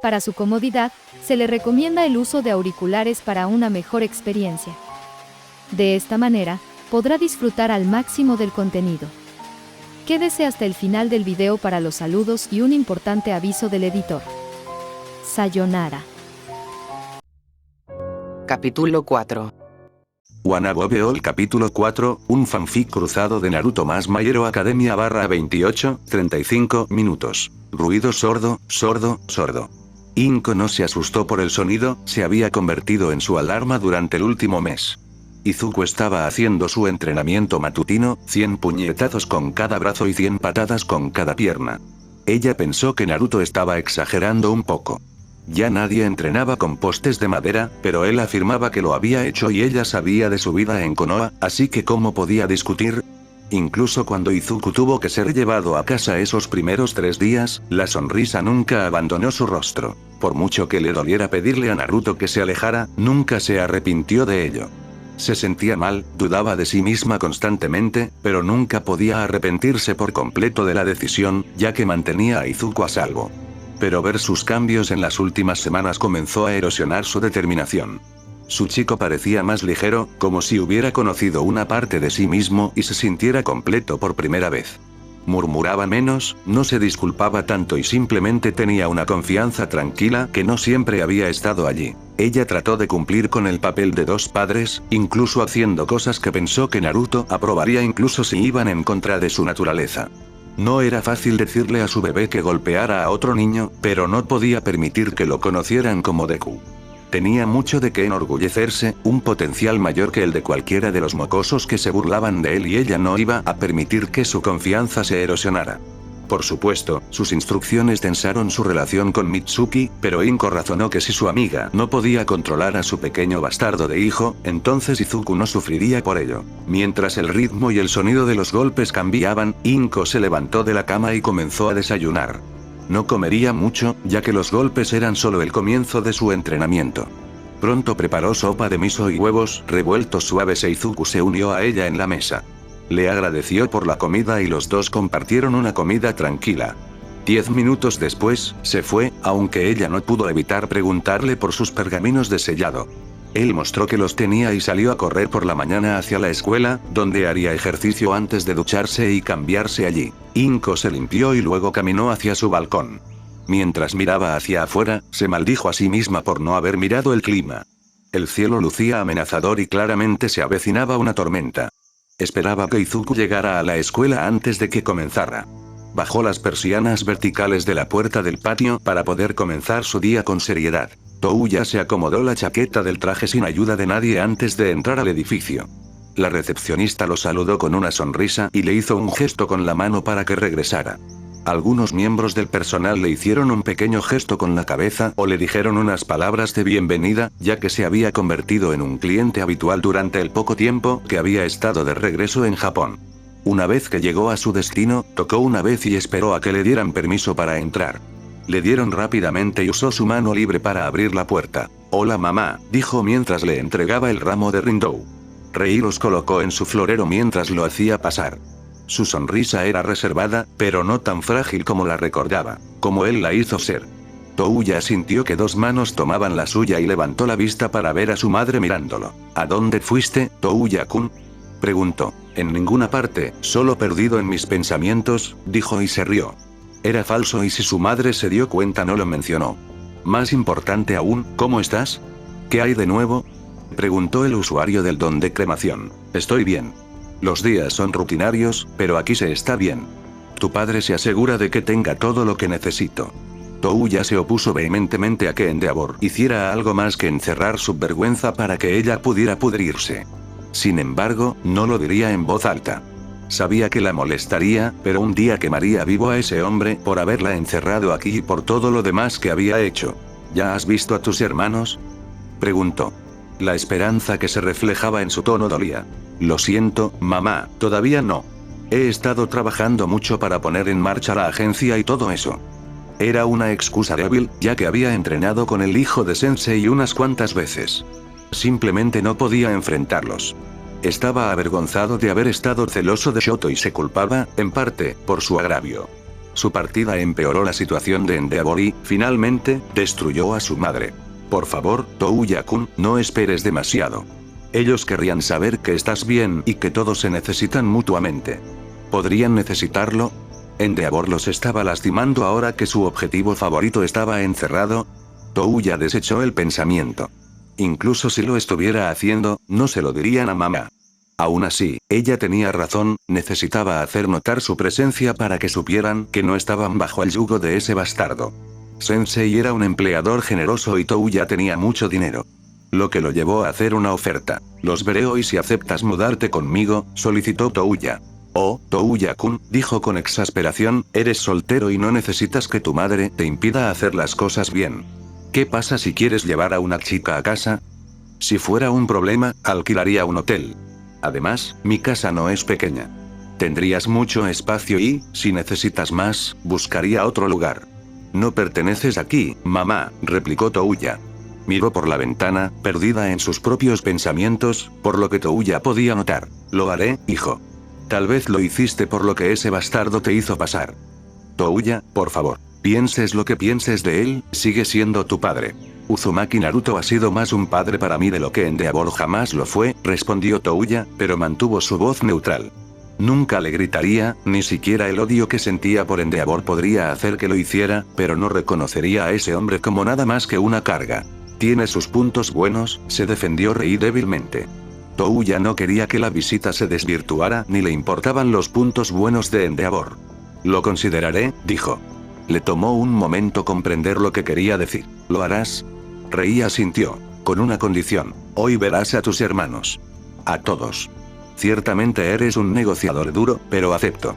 Para su comodidad, se le recomienda el uso de auriculares para una mejor experiencia. De esta manera, podrá disfrutar al máximo del contenido. Quédese hasta el final del video para los saludos y un importante aviso del editor. Sayonara. Capítulo 4. Wannabe All Capítulo 4, un fanfic cruzado de Naruto más My Hero Academia /28, 35 minutos. Ruido sordo, sordo, sordo. Inko no se asustó por el sonido, se había convertido en su alarma durante el último mes. Izuku estaba haciendo su entrenamiento matutino, 100 puñetazos con cada brazo y 100 patadas con cada pierna. Ella pensó que Naruto estaba exagerando un poco. Ya nadie entrenaba con postes de madera, pero él afirmaba que lo había hecho y ella sabía de su vida en Konoha, así que ¿cómo podía discutir? Incluso cuando Izuku tuvo que ser llevado a casa esos primeros 3 días, la sonrisa nunca abandonó su rostro. Por mucho que le doliera pedirle a Naruto que se alejara, nunca se arrepintió de ello. Se sentía mal, dudaba de sí misma constantemente, pero nunca podía arrepentirse por completo de la decisión, ya que mantenía a Izuku a salvo. Pero ver sus cambios en las últimas semanas comenzó a erosionar su determinación. Su chico parecía más ligero, como si hubiera conocido una parte de sí mismo y se sintiera completo por primera vez. Murmuraba menos, no se disculpaba tanto y simplemente tenía una confianza tranquila que no siempre había estado allí. Ella trató de cumplir con el papel de 2 padres, incluso haciendo cosas que pensó que Naruto aprobaría incluso si iban en contra de su naturaleza. No era fácil decirle a su bebé que golpeara a otro niño, pero no podía permitir que lo conocieran como Deku. Tenía mucho de qué enorgullecerse, un potencial mayor que el de cualquiera de los mocosos que se burlaban de él y ella no iba a permitir que su confianza se erosionara. Por supuesto, sus instrucciones tensaron su relación con Mitsuki, pero Inko razonó que si su amiga no podía controlar a su pequeño bastardo de hijo, entonces Izuku no sufriría por ello. Mientras el ritmo y el sonido de los golpes cambiaban, Inko se levantó de la cama y comenzó a desayunar. No comería mucho, ya que los golpes eran solo el comienzo de su entrenamiento. Pronto preparó sopa de miso y huevos revueltos suaves e Izuku se unió a ella en la mesa. Le agradeció por la comida y los dos compartieron una comida tranquila. 10 minutos después, se fue, aunque ella no pudo evitar preguntarle por sus pergaminos de sellado. Él mostró que los tenía y salió a correr por la mañana hacia la escuela, donde haría ejercicio antes de ducharse y cambiarse allí. Inko se limpió y luego caminó hacia su balcón. Mientras miraba hacia afuera, se maldijo a sí misma por no haber mirado el clima. El cielo lucía amenazador y claramente se avecinaba una tormenta. Esperaba que Izuku llegara a la escuela antes de que comenzara. Bajó las persianas verticales de la puerta del patio para poder comenzar su día con seriedad. Touya se acomodó la chaqueta del traje sin ayuda de nadie antes de entrar al edificio. La recepcionista lo saludó con una sonrisa y le hizo un gesto con la mano para que regresara. Algunos miembros del personal le hicieron un pequeño gesto con la cabeza o le dijeron unas palabras de bienvenida, ya que se había convertido en un cliente habitual durante el poco tiempo que había estado de regreso en Japón. Una vez que llegó a su destino, tocó una vez y esperó a que le dieran permiso para entrar. Le dieron rápidamente y usó su mano libre para abrir la puerta. «Hola mamá», dijo mientras le entregaba el ramo de Rindou. Rei los colocó en su florero mientras lo hacía pasar. Su sonrisa era reservada, pero no tan frágil como la recordaba, como él la hizo ser. Touya sintió que 2 manos tomaban la suya y levantó la vista para ver a su madre mirándolo. «¿A dónde fuiste, Touya-kun?», preguntó. «En ninguna parte, solo perdido en mis pensamientos», dijo y se rió. Era falso y si su madre se dio cuenta no lo mencionó. Más importante aún, ¿cómo estás? ¿Qué hay de nuevo?, preguntó el usuario del don de cremación. «Estoy bien. Los días son rutinarios, pero aquí se está bien. Tu padre se asegura de que tenga todo lo que necesito». Touya se opuso vehementemente a que Endeavor hiciera algo más que encerrar su vergüenza para que ella pudiera pudrirse. Sin embargo, no lo diría en voz alta. Sabía que la molestaría, pero un día quemaría vivo a ese hombre por haberla encerrado aquí y por todo lo demás que había hecho. «¿Ya has visto a tus hermanos?», preguntó. La esperanza que se reflejaba en su tono dolía. «Lo siento, mamá, todavía no. He estado trabajando mucho para poner en marcha la agencia y todo eso». Era una excusa débil, ya que había entrenado con el hijo de Sensei unas cuantas veces. Simplemente no podía enfrentarlos. Estaba avergonzado de haber estado celoso de Shoto y se culpaba, en parte, por su agravio. Su partida empeoró la situación de Endeavor y, finalmente, destruyó a su madre. Por favor, Touya-kun, no esperes demasiado. Ellos querrían saber que estás bien y que todos se necesitan mutuamente. ¿Podrían necesitarlo? Endeavor los estaba lastimando ahora que su objetivo favorito estaba encerrado. Touya desechó el pensamiento. Incluso si lo estuviera haciendo, no se lo dirían a mamá. Aún así, ella tenía razón, necesitaba hacer notar su presencia para que supieran que no estaban bajo el yugo de ese bastardo. Sensei era un empleador generoso y Touya tenía mucho dinero. Lo que lo llevó a hacer una oferta. Los veré hoy si aceptas mudarte conmigo, solicitó Touya. Oh, Touya-kun, dijo con exasperación, eres soltero y no necesitas que tu madre te impida hacer las cosas bien. ¿Qué pasa si quieres llevar a una chica a casa? Si fuera un problema, alquilaría un hotel. Además, mi casa no es pequeña. Tendrías mucho espacio y, si necesitas más, buscaría otro lugar. No perteneces aquí, mamá, replicó Touya. Miró por la ventana, perdida en sus propios pensamientos, por lo que Touya podía notar. Lo haré, hijo. Tal vez lo hiciste por lo que ese bastardo te hizo pasar. Touya, por favor. Pienses lo que pienses de él, sigue siendo tu padre. Uzumaki Naruto ha sido más un padre para mí de lo que Endeavor jamás lo fue, respondió Touya, pero mantuvo su voz neutral. Nunca le gritaría, ni siquiera el odio que sentía por Endeavor podría hacer que lo hiciera, pero no reconocería a ese hombre como nada más que una carga. Tiene sus puntos buenos, se defendió Rei débilmente. Touya no quería que la visita se desvirtuara ni le importaban los puntos buenos de Endeavor. Lo consideraré, dijo. Le tomó un momento comprender lo que quería decir. ¿Lo harás? Rei asintió. Con una condición. Hoy verás a tus hermanos. A todos. Ciertamente eres un negociador duro, pero acepto.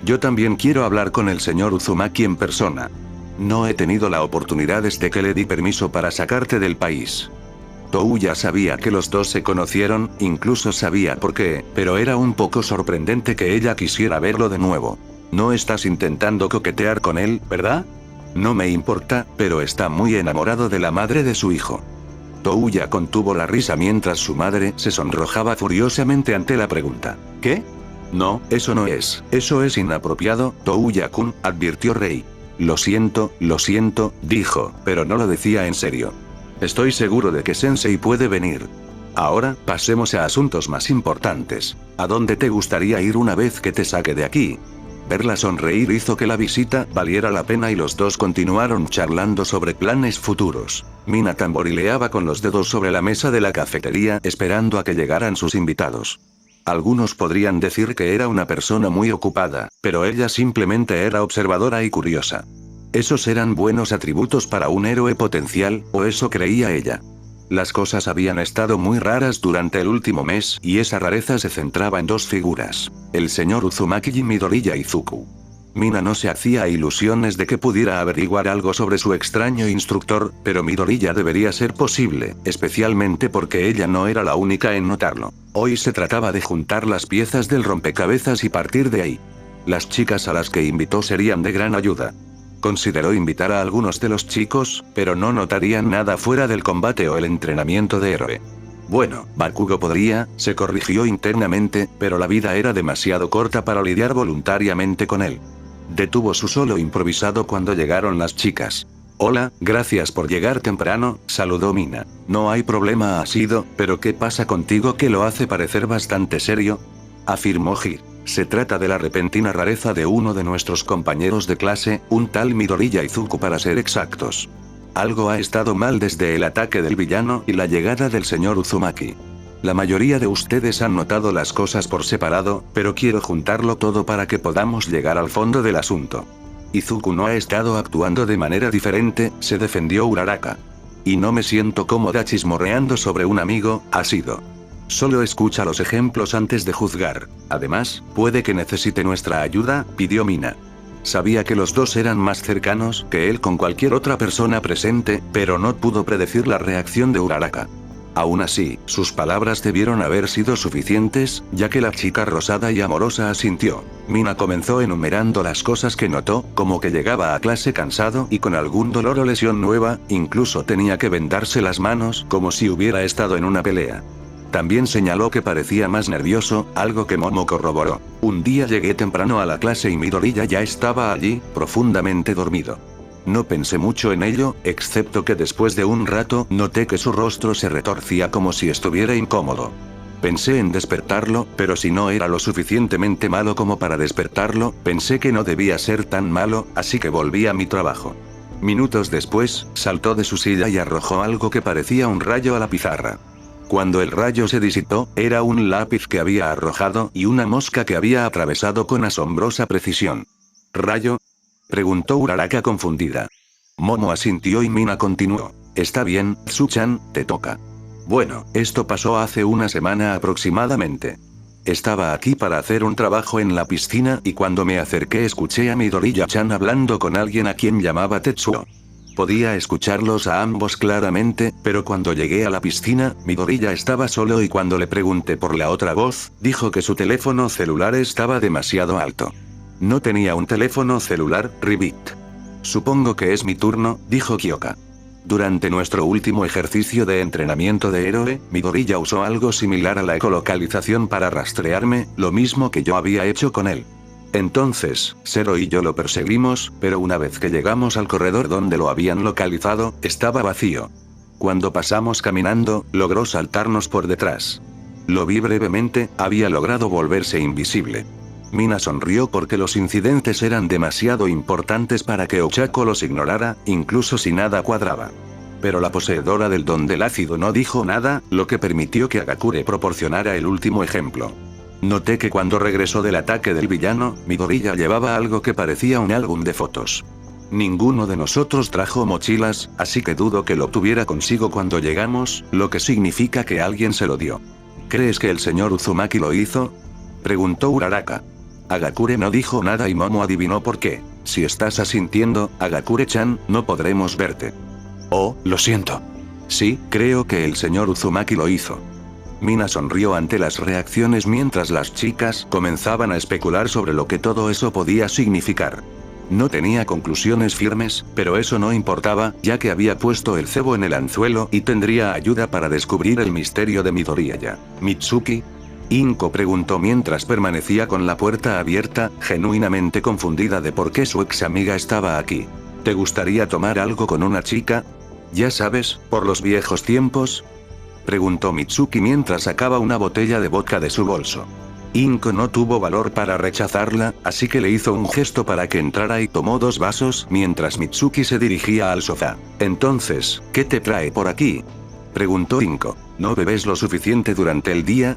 Yo también quiero hablar con el señor Uzumaki en persona. No he tenido la oportunidad desde que le di permiso para sacarte del país. Touya sabía que los dos se conocieron, incluso sabía por qué, pero era un poco sorprendente que ella quisiera verlo de nuevo. No estás intentando coquetear con él, ¿verdad? No me importa, pero está muy enamorado de la madre de su hijo. Touya contuvo la risa mientras su madre se sonrojaba furiosamente ante la pregunta. ¿Qué? No, eso no es. Eso es inapropiado, Touya-kun, advirtió Rei. Lo siento, dijo, pero no lo decía en serio. Estoy seguro de que Sensei puede venir. Ahora, pasemos a asuntos más importantes. ¿A dónde te gustaría ir una vez que te saque de aquí? Verla sonreír hizo que la visita valiera la pena y los dos continuaron charlando sobre planes futuros. Mina tamborileaba con los dedos sobre la mesa de la cafetería esperando a que llegaran sus invitados. Algunos podrían decir que era una persona muy ocupada, pero ella simplemente era observadora y curiosa. Esos eran buenos atributos para un héroe potencial, o eso creía ella. Las cosas habían estado muy raras durante el último mes, y esa rareza se centraba en dos figuras: el señor Uzumaki y Midoriya Izuku. Mina no se hacía ilusiones de que pudiera averiguar algo sobre su extraño instructor, pero Midoriya debería ser posible, especialmente porque ella no era la única en notarlo. Hoy se trataba de juntar las piezas del rompecabezas y partir de ahí. Las chicas a las que invitó serían de gran ayuda. Consideró invitar a algunos de los chicos, pero no notarían nada fuera del combate o el entrenamiento de héroe. Bueno, Bakugo podría, se corrigió internamente, pero la vida era demasiado corta para lidiar voluntariamente con él. Detuvo su solo improvisado cuando llegaron las chicas. Hola, gracias por llegar temprano, saludó Mina. No hay problema, ha sido, pero ¿qué pasa contigo que lo hace parecer bastante serio? Afirmó Hir. Se trata de la repentina rareza de uno de nuestros compañeros de clase, un tal Midoriya Izuku para ser exactos. Algo ha estado mal desde el ataque del villano y la llegada del señor Uzumaki. La mayoría de ustedes han notado las cosas por separado, pero quiero juntarlo todo para que podamos llegar al fondo del asunto. Izuku no ha estado actuando de manera diferente, se defendió Uraraka. Y no me siento cómoda chismorreando sobre un amigo, ha sido. Solo escucha los ejemplos antes de juzgar. Además, puede que necesite nuestra ayuda, pidió Mina. Sabía que los dos eran más cercanos que él con cualquier otra persona presente, pero no pudo predecir la reacción de Uraraka. Aún así, sus palabras debieron haber sido suficientes, ya que la chica rosada y amorosa asintió. Mina comenzó enumerando las cosas que notó, como que llegaba a clase cansado y con algún dolor o lesión nueva, incluso tenía que vendarse las manos como si hubiera estado en una pelea. También señaló que parecía más nervioso, algo que Momo corroboró. Un día llegué temprano a la clase y Midoriya ya estaba allí, profundamente dormido. No pensé mucho en ello, excepto que después de un rato noté que su rostro se retorcía como si estuviera incómodo. Pensé en despertarlo, pero si no era lo suficientemente malo como para despertarlo, pensé que no debía ser tan malo, así que volví a mi trabajo. Minutos después, saltó de su silla y arrojó algo que parecía un rayo a la pizarra. Cuando el rayo se disipó, era un lápiz que había arrojado y una mosca que había atravesado con asombrosa precisión. ¿Rayo?, preguntó Uraraka confundida. Momo asintió y Mina continuó. Está bien, Tsuchan, te toca. Bueno, esto pasó hace una semana aproximadamente. Estaba aquí para hacer un trabajo en la piscina y cuando me acerqué escuché a Midoriya-chan hablando con alguien a quien llamaba Tetsuo. Podía escucharlos a ambos claramente, pero cuando llegué a la piscina, Midoriya estaba solo y cuando le pregunté por la otra voz, dijo que su teléfono celular estaba demasiado alto. No tenía un teléfono celular, Ribbit. Supongo que es mi turno, dijo Kyoka. Durante nuestro último ejercicio de entrenamiento de héroe, Midoriya usó algo similar a la ecolocalización para rastrearme, lo mismo que yo había hecho con él. Entonces, Zero y yo lo perseguimos, pero una vez que llegamos al corredor donde lo habían localizado, estaba vacío. Cuando pasamos caminando, logró saltarnos por detrás. Lo vi brevemente, había logrado volverse invisible. Mina sonrió porque los incidentes eran demasiado importantes para que Ochako los ignorara, incluso si nada cuadraba. Pero la poseedora del don del ácido no dijo nada, lo que permitió que Agakure proporcionara el último ejemplo. Noté que cuando regresó del ataque del villano, Midoriya llevaba algo que parecía un álbum de fotos. Ninguno de nosotros trajo mochilas, así que dudo que lo tuviera consigo cuando llegamos, lo que significa que alguien se lo dio. ¿Crees que el señor Uzumaki lo hizo?, preguntó Uraraka. Agakure no dijo nada y Momo adivinó por qué. Si estás asintiendo, Agakure-chan, no podremos verte. Oh, lo siento. Sí, creo que el señor Uzumaki lo hizo. Mina sonrió ante las reacciones mientras las chicas comenzaban a especular sobre lo que todo eso podía significar. No tenía conclusiones firmes, pero eso no importaba, ya que había puesto el cebo en el anzuelo y tendría ayuda para descubrir el misterio de Midoriya. ¿Mitsuki?, Inko preguntó mientras permanecía con la puerta abierta, genuinamente confundida de por qué su ex amiga estaba aquí. ¿Te gustaría tomar algo con una chica? Ya sabes, por los viejos tiempos, preguntó Mitsuki mientras sacaba una botella de vodka de su bolso. Inko no tuvo valor para rechazarla, así que le hizo un gesto para que entrara y tomó 2 vasos mientras Mitsuki se dirigía al sofá. Entonces, ¿qué te trae por aquí?, preguntó Inko. ¿No bebes lo suficiente durante el día?,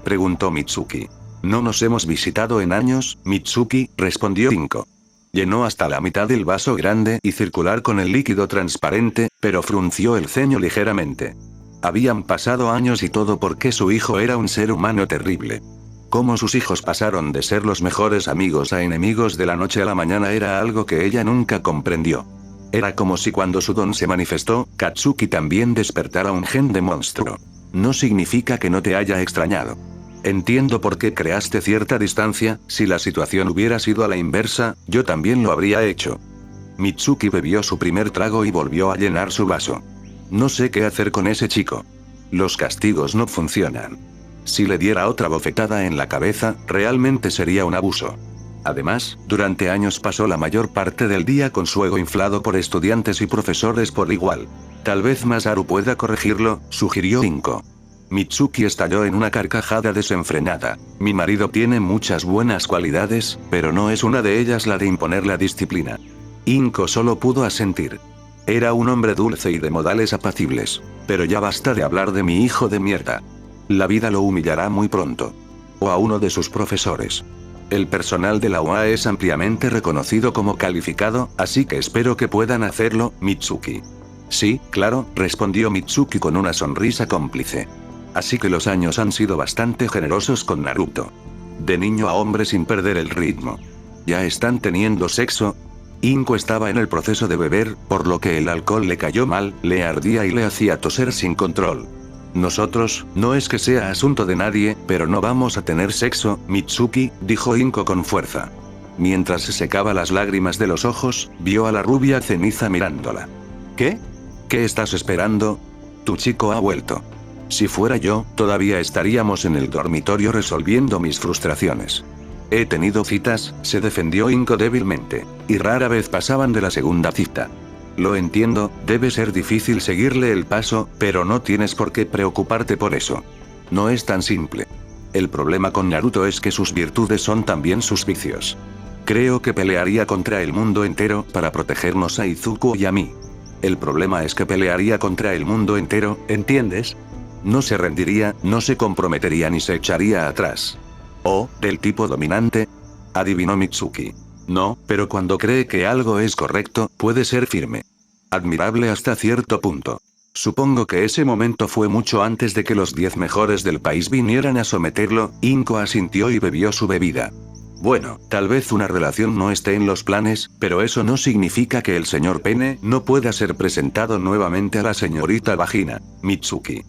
preguntó Mitsuki. No nos hemos visitado en años, Mitsuki, respondió Inko. Llenó hasta la mitad del vaso grande y circular con el líquido transparente, pero frunció el ceño ligeramente. Habían pasado años y todo porque su hijo era un ser humano terrible. Cómo sus hijos pasaron de ser los mejores amigos a enemigos de la noche a la mañana era algo que ella nunca comprendió. Era como si cuando su don se manifestó, Katsuki también despertara un gen de monstruo. No significa que no te haya extrañado. Entiendo por qué creaste cierta distancia, si la situación hubiera sido a la inversa, yo también lo habría hecho. Mitsuki bebió su primer trago y volvió a llenar su vaso. No sé qué hacer con ese chico. Los castigos no funcionan. Si le diera otra bofetada en la cabeza, realmente sería un abuso. Además, durante años pasó la mayor parte del día con su ego inflado por estudiantes y profesores por igual. Tal vez Masaru pueda corregirlo, sugirió Inko. Mitsuki estalló en una carcajada desenfrenada. Mi marido tiene muchas buenas cualidades, pero no es una de ellas la de imponer la disciplina. Inko solo pudo asentir. Era un hombre dulce y de modales apacibles. Pero ya basta de hablar de mi hijo de mierda. La vida lo humillará muy pronto. O a uno de sus profesores. El personal de la UA es ampliamente reconocido como calificado, así que espero que puedan hacerlo, Mitsuki. Sí, claro, respondió Mitsuki con una sonrisa cómplice. Así que los años han sido bastante generosos con Naruto. De niño a hombre sin perder el ritmo. ¿Ya están teniendo sexo? Inko estaba en el proceso de beber, por lo que el alcohol le cayó mal, le ardía y le hacía toser sin control. Nosotros, no es que sea asunto de nadie, pero no vamos a tener sexo, Mitsuki, dijo Inko con fuerza. Mientras se secaba las lágrimas de los ojos, vio a la rubia ceniza mirándola. ¿Qué? ¿Qué estás esperando? Tu chico ha vuelto. Si fuera yo, todavía estaríamos en el dormitorio resolviendo mis frustraciones. He tenido citas, se defendió Inko débilmente, y rara vez pasaban de la segunda cita. Lo entiendo, debe ser difícil seguirle el paso, pero no tienes por qué preocuparte por eso. No es tan simple. El problema con Naruto es que sus virtudes son también sus vicios. Creo que pelearía contra el mundo entero para protegernos a Izuku y a mí. El problema es que pelearía contra el mundo entero, ¿entiendes? No se rendiría, no se comprometería ni se echaría atrás. ¿O, del tipo dominante? Adivinó Mitsuki. No, pero cuando cree que algo es correcto, puede ser firme. Admirable hasta cierto punto. Supongo que ese momento fue mucho antes de que los 10 mejores del país vinieran a someterlo. Inko asintió y bebió su bebida. Bueno, tal vez una relación no esté en los planes, pero eso no significa que el señor Pene no pueda ser presentado nuevamente a la señorita Vagina, Mitsuki.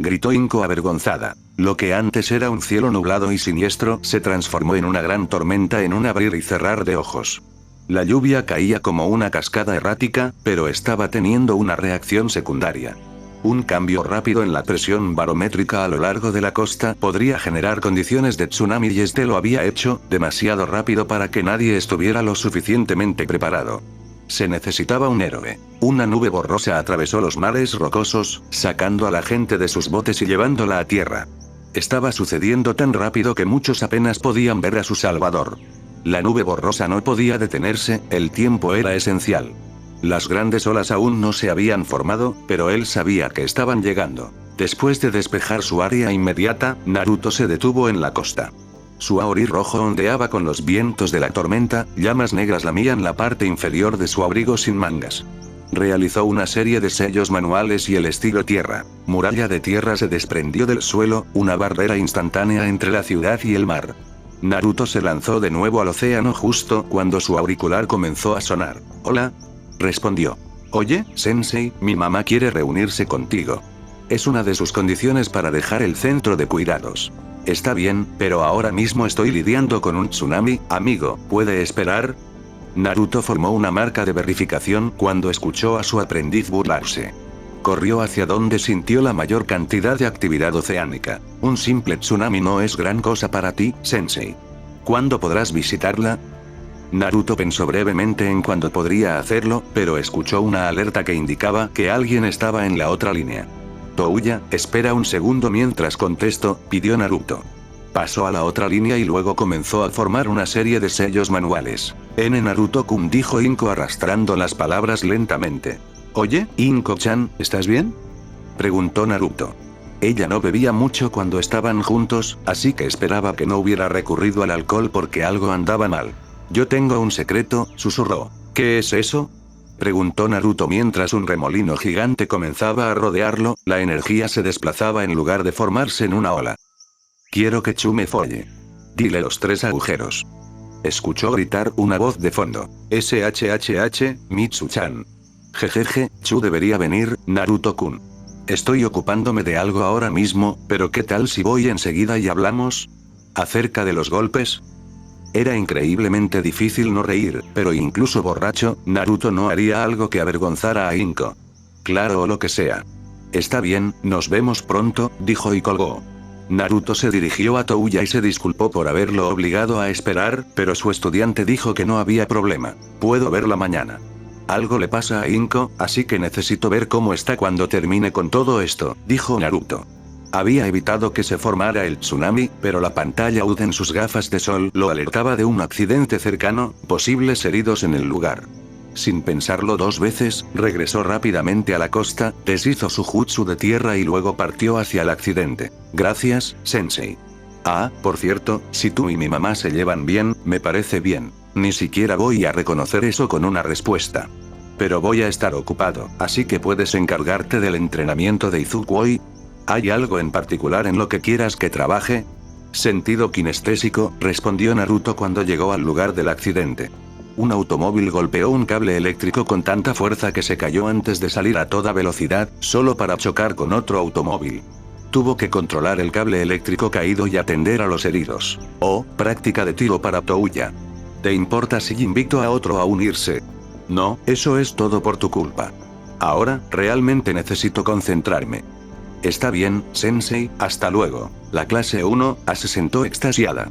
Gritó Inko avergonzada. Lo que antes era un cielo nublado y siniestro se transformó en una gran tormenta en un abrir y cerrar de ojos. La lluvia caía como una cascada errática, pero estaba teniendo una reacción secundaria. Un cambio rápido en la presión barométrica a lo largo de la costa podría generar condiciones de tsunami y este lo había hecho, demasiado rápido para que nadie estuviera lo suficientemente preparado. Se necesitaba un héroe. Una nube borrosa atravesó los mares rocosos, sacando a la gente de sus botes y llevándola a tierra. Estaba sucediendo tan rápido que muchos apenas podían ver a su salvador. La nube borrosa no podía detenerse, el tiempo era esencial. Las grandes olas aún no se habían formado, pero él sabía que estaban llegando. Después de despejar su área inmediata, Naruto se detuvo en la costa. Su auri rojo ondeaba con los vientos de la tormenta, llamas negras lamían la parte inferior de su abrigo sin mangas. Realizó una serie de sellos manuales y el estilo tierra. Muralla de tierra se desprendió del suelo, una barrera instantánea entre la ciudad y el mar. Naruto se lanzó de nuevo al océano justo cuando su auricular comenzó a sonar. «Hola», respondió. «Oye, Sensei, mi mamá quiere reunirse contigo. Es una de sus condiciones para dejar el centro de cuidados». «Está bien, pero ahora mismo estoy lidiando con un tsunami, amigo, ¿puede esperar?» Naruto formó una marca de verificación cuando escuchó a su aprendiz burlarse. Corrió hacia donde sintió la mayor cantidad de actividad oceánica. «Un simple tsunami no es gran cosa para ti, Sensei. ¿Cuándo podrás visitarla?» Naruto pensó brevemente en cuándo podría hacerlo, pero escuchó una alerta que indicaba que alguien estaba en la otra línea. «Touya, espera un segundo mientras contesto», pidió Naruto. Pasó a la otra línea y luego comenzó a formar una serie de sellos manuales. «N Naruto-kun», dijo Inko arrastrando las palabras lentamente. «Oye, Inko-chan, ¿estás bien?», preguntó Naruto. Ella no bebía mucho cuando estaban juntos, así que esperaba que no hubiera recurrido al alcohol porque algo andaba mal. «Yo tengo un secreto», susurró. «¿Qué es eso?», preguntó Naruto mientras un remolino gigante comenzaba a rodearlo, la energía se desplazaba en lugar de formarse en una ola. «Quiero que Chu me folle. Dile los 3 agujeros». Escuchó gritar una voz de fondo. «SHHH, Mitsu-chan». «Jejeje, Chu debería venir, Naruto-kun. Estoy ocupándome de algo ahora mismo, pero ¿qué tal si voy enseguida y hablamos? ¿Acerca de los golpes?». Era increíblemente difícil no reír, pero incluso borracho, Naruto no haría algo que avergonzara a Inko. «Claro, o lo que sea». «Está bien, nos vemos pronto», dijo y colgó. Naruto se dirigió a Touya y se disculpó por haberlo obligado a esperar, pero su estudiante dijo que no había problema. «Puedo verla mañana. Algo le pasa a Inko, así que necesito ver cómo está cuando termine con todo esto», dijo Naruto. Había evitado que se formara el tsunami, pero la pantalla UD en sus gafas de sol lo alertaba de un accidente cercano, posibles heridos en el lugar. Sin pensarlo 2 veces, regresó rápidamente a la costa, deshizo su jutsu de tierra y luego partió hacia el accidente. «Gracias, Sensei». «Ah, por cierto, si tú y mi mamá se llevan bien, me parece bien. Ni siquiera voy a reconocer eso con una respuesta. Pero voy a estar ocupado, así que puedes encargarte del entrenamiento de Izuku hoy». «¿Hay algo en particular en lo que quieras que trabaje?». «Sentido kinestésico», respondió Naruto cuando llegó al lugar del accidente. Un automóvil golpeó un cable eléctrico con tanta fuerza que se cayó antes de salir a toda velocidad, solo para chocar con otro automóvil. Tuvo que controlar el cable eléctrico caído y atender a los heridos. «Oh, práctica de tiro para Touya. ¿Te importa si invito a otro a unirse?». «No, eso es todo por tu culpa. Ahora, realmente necesito concentrarme». Está bien, sensei, hasta luego. La clase 1 se sentó extasiada.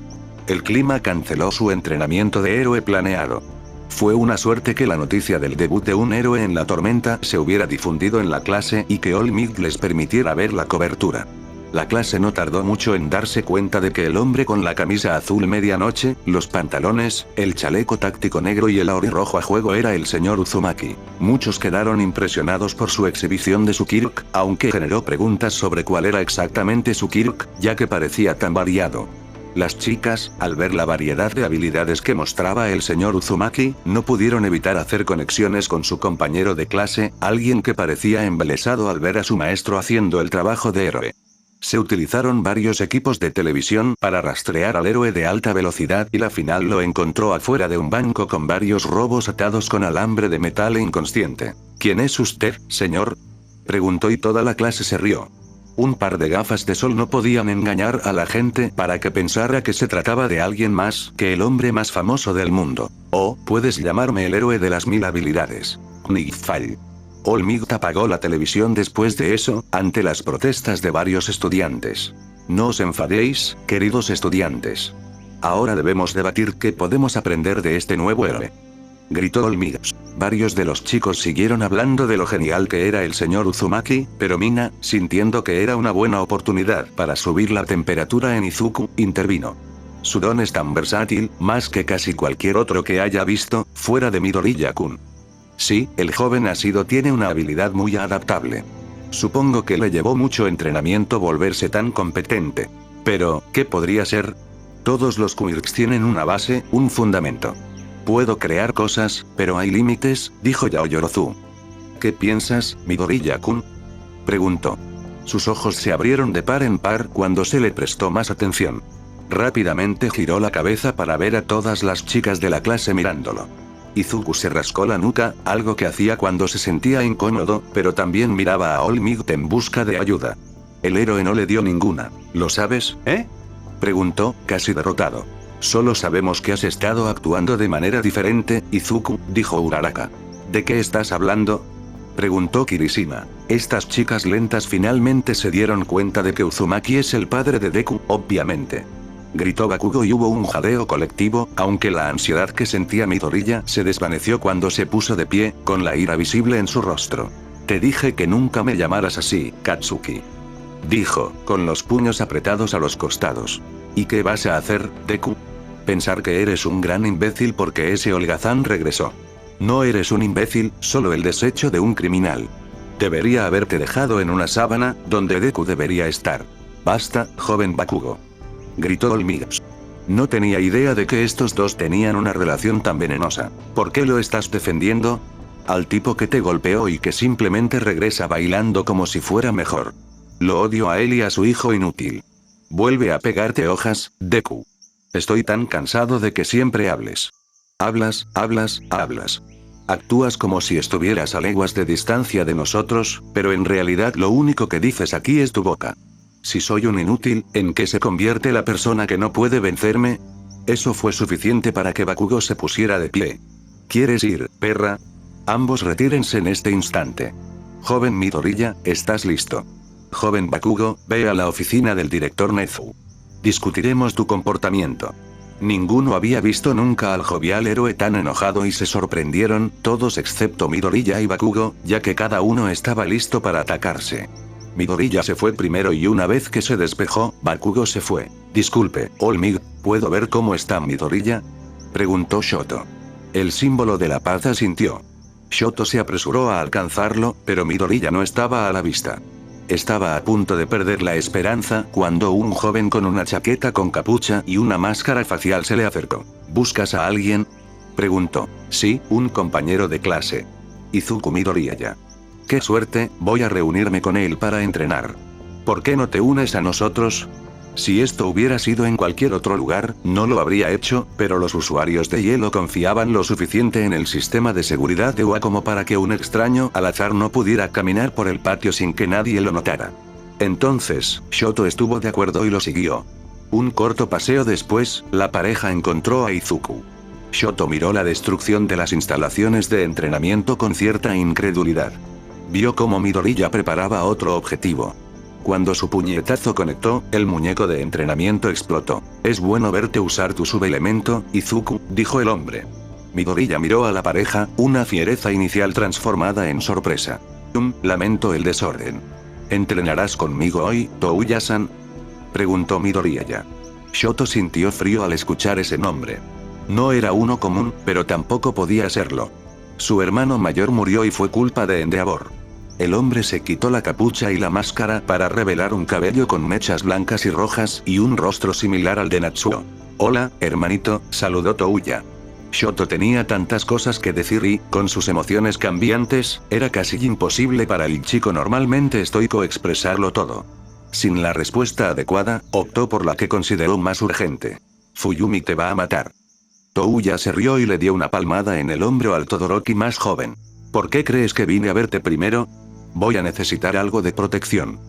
El clima canceló su entrenamiento de héroe planeado. Fue una suerte que la noticia del debut de un héroe en la tormenta se hubiera difundido en la clase y que All Might les permitiera ver la cobertura. La clase no tardó mucho en darse cuenta de que el hombre con la camisa azul medianoche, los pantalones, el chaleco táctico negro y el aori rojo a juego era el señor Uzumaki. Muchos quedaron impresionados por su exhibición de su Kirk, aunque generó preguntas sobre cuál era exactamente su Kirk, ya que parecía tan variado. Las chicas, al ver la variedad de habilidades que mostraba el señor Uzumaki, no pudieron evitar hacer conexiones con su compañero de clase, alguien que parecía embelesado al ver a su maestro haciendo el trabajo de héroe. Se utilizaron varios equipos de televisión para rastrear al héroe de alta velocidad y la final lo encontró afuera de un banco con varios robos atados con alambre de metal e inconsciente. ¿Quién es usted, señor?, preguntó y toda la clase se rió. Un par de gafas de sol no podían engañar a la gente para que pensara que se trataba de alguien más que el hombre más famoso del mundo. Oh, puedes llamarme el héroe de las 1000 habilidades. Nigfall. All Might apagó la televisión después de eso, ante las protestas de varios estudiantes. No os enfadéis, queridos estudiantes. Ahora debemos debatir qué podemos aprender de este nuevo héroe. Gritó All Might. Varios de los chicos siguieron hablando de lo genial que era el señor Uzumaki, pero Mina, sintiendo que era una buena oportunidad para subir la temperatura en Izuku, intervino. Su don es tan versátil, más que casi cualquier otro que haya visto, fuera de Midoriya-kun. Sí, el joven asido tiene una habilidad muy adaptable. Supongo que le llevó mucho entrenamiento volverse tan competente. Pero, ¿qué podría ser? Todos los quirks tienen una base, un fundamento. Puedo crear cosas, pero hay límites, dijo Yaoyorozu. ¿Qué piensas, Midoriya-kun?, preguntó. Sus ojos se abrieron de par en par cuando se le prestó más atención. Rápidamente giró la cabeza para ver a todas las chicas de la clase mirándolo. Izuku se rascó la nuca, algo que hacía cuando se sentía incómodo, pero también miraba a All Might en busca de ayuda. El héroe no le dio ninguna. ¿Lo sabes, preguntó, casi derrotado. Solo sabemos que has estado actuando de manera diferente, Izuku, dijo Uraraka. ¿De qué estás hablando?, preguntó Kirishima. Estas chicas lentas finalmente se dieron cuenta de que Uzumaki es el padre de Deku, obviamente. Gritó Bakugo y hubo un jadeo colectivo, aunque la ansiedad que sentía Midoriya se desvaneció cuando se puso de pie, con la ira visible en su rostro. Te dije que nunca me llamaras así, Katsuki, dijo, con los puños apretados a los costados. ¿Y qué vas a hacer, Deku? Pensar que eres un gran imbécil porque ese holgazán regresó. No eres un imbécil, solo el desecho de un criminal. Debería haberte dejado en una sábana, donde Deku debería estar. Basta, joven Bakugo, gritó All Might. No tenía idea de que estos dos tenían una relación tan venenosa. ¿Por qué lo estás defendiendo? Al tipo que te golpeó y que simplemente regresa bailando como si fuera mejor. Lo odio a él y a su hijo inútil. Vuelve a pegarte hojas, Deku. Estoy tan cansado de que siempre hables. Hablas. Actúas como si estuvieras a leguas de distancia de nosotros, pero en realidad lo único que dices aquí es tu boca. Si soy un inútil, ¿en qué se convierte la persona que no puede vencerme? Eso fue suficiente para que Bakugo se pusiera de pie. ¿Quieres ir, perra? Ambos retírense en este instante. Joven Midoriya, ¿estás listo? Joven Bakugo, ve a la oficina del director Nezu. Discutiremos tu comportamiento. Ninguno había visto nunca al jovial héroe tan enojado y se sorprendieron, todos excepto Midoriya y Bakugo, ya que cada uno estaba listo para atacarse. Midoriya se fue primero y una vez que se despejó, Bakugo se fue. Disculpe, All Might, ¿puedo ver cómo está Midoriya?, preguntó Shoto. El símbolo de la paz asintió. Shoto se apresuró a alcanzarlo, pero Midoriya no estaba a la vista. Estaba a punto de perder la esperanza cuando un joven con una chaqueta con capucha y una máscara facial se le acercó. ¿Buscas a alguien?, preguntó. Sí, un compañero de clase. Izuku Midoriya. ¡Qué suerte! Voy a reunirme con él para entrenar. ¿Por qué no te unes a nosotros? Si esto hubiera sido en cualquier otro lugar, no lo habría hecho, pero los usuarios de hielo confiaban lo suficiente en el sistema de seguridad de UA como para que un extraño al azar no pudiera caminar por el patio sin que nadie lo notara. Entonces, Shoto estuvo de acuerdo y lo siguió. Un corto paseo después, la pareja encontró a Izuku. Shoto miró la destrucción de las instalaciones de entrenamiento con cierta incredulidad. Vio cómo Midoriya preparaba otro objetivo. Cuando su puñetazo conectó, el muñeco de entrenamiento explotó. Es bueno verte usar tu subelemento, Izuku, dijo el hombre. Midoriya miró a la pareja, una fiereza inicial transformada en sorpresa. Lamento el desorden. ¿Entrenarás conmigo hoy, Touya-san?, preguntó Midoriya. Shoto sintió frío al escuchar ese nombre. No era uno común, pero tampoco podía serlo. Su hermano mayor murió y fue culpa de Endeavor. El hombre se quitó la capucha y la máscara para revelar un cabello con mechas blancas y rojas y un rostro similar al de Natsuo. Hola, hermanito, saludó Touya. Shoto tenía tantas cosas que decir y, con sus emociones cambiantes, era casi imposible para el chico normalmente estoico expresarlo todo. Sin la respuesta adecuada, optó por la que consideró más urgente. Fuyumi te va a matar. Touya se rió y le dio una palmada en el hombro al Todoroki más joven. ¿Por qué crees que vine a verte primero? Voy a necesitar algo de protección.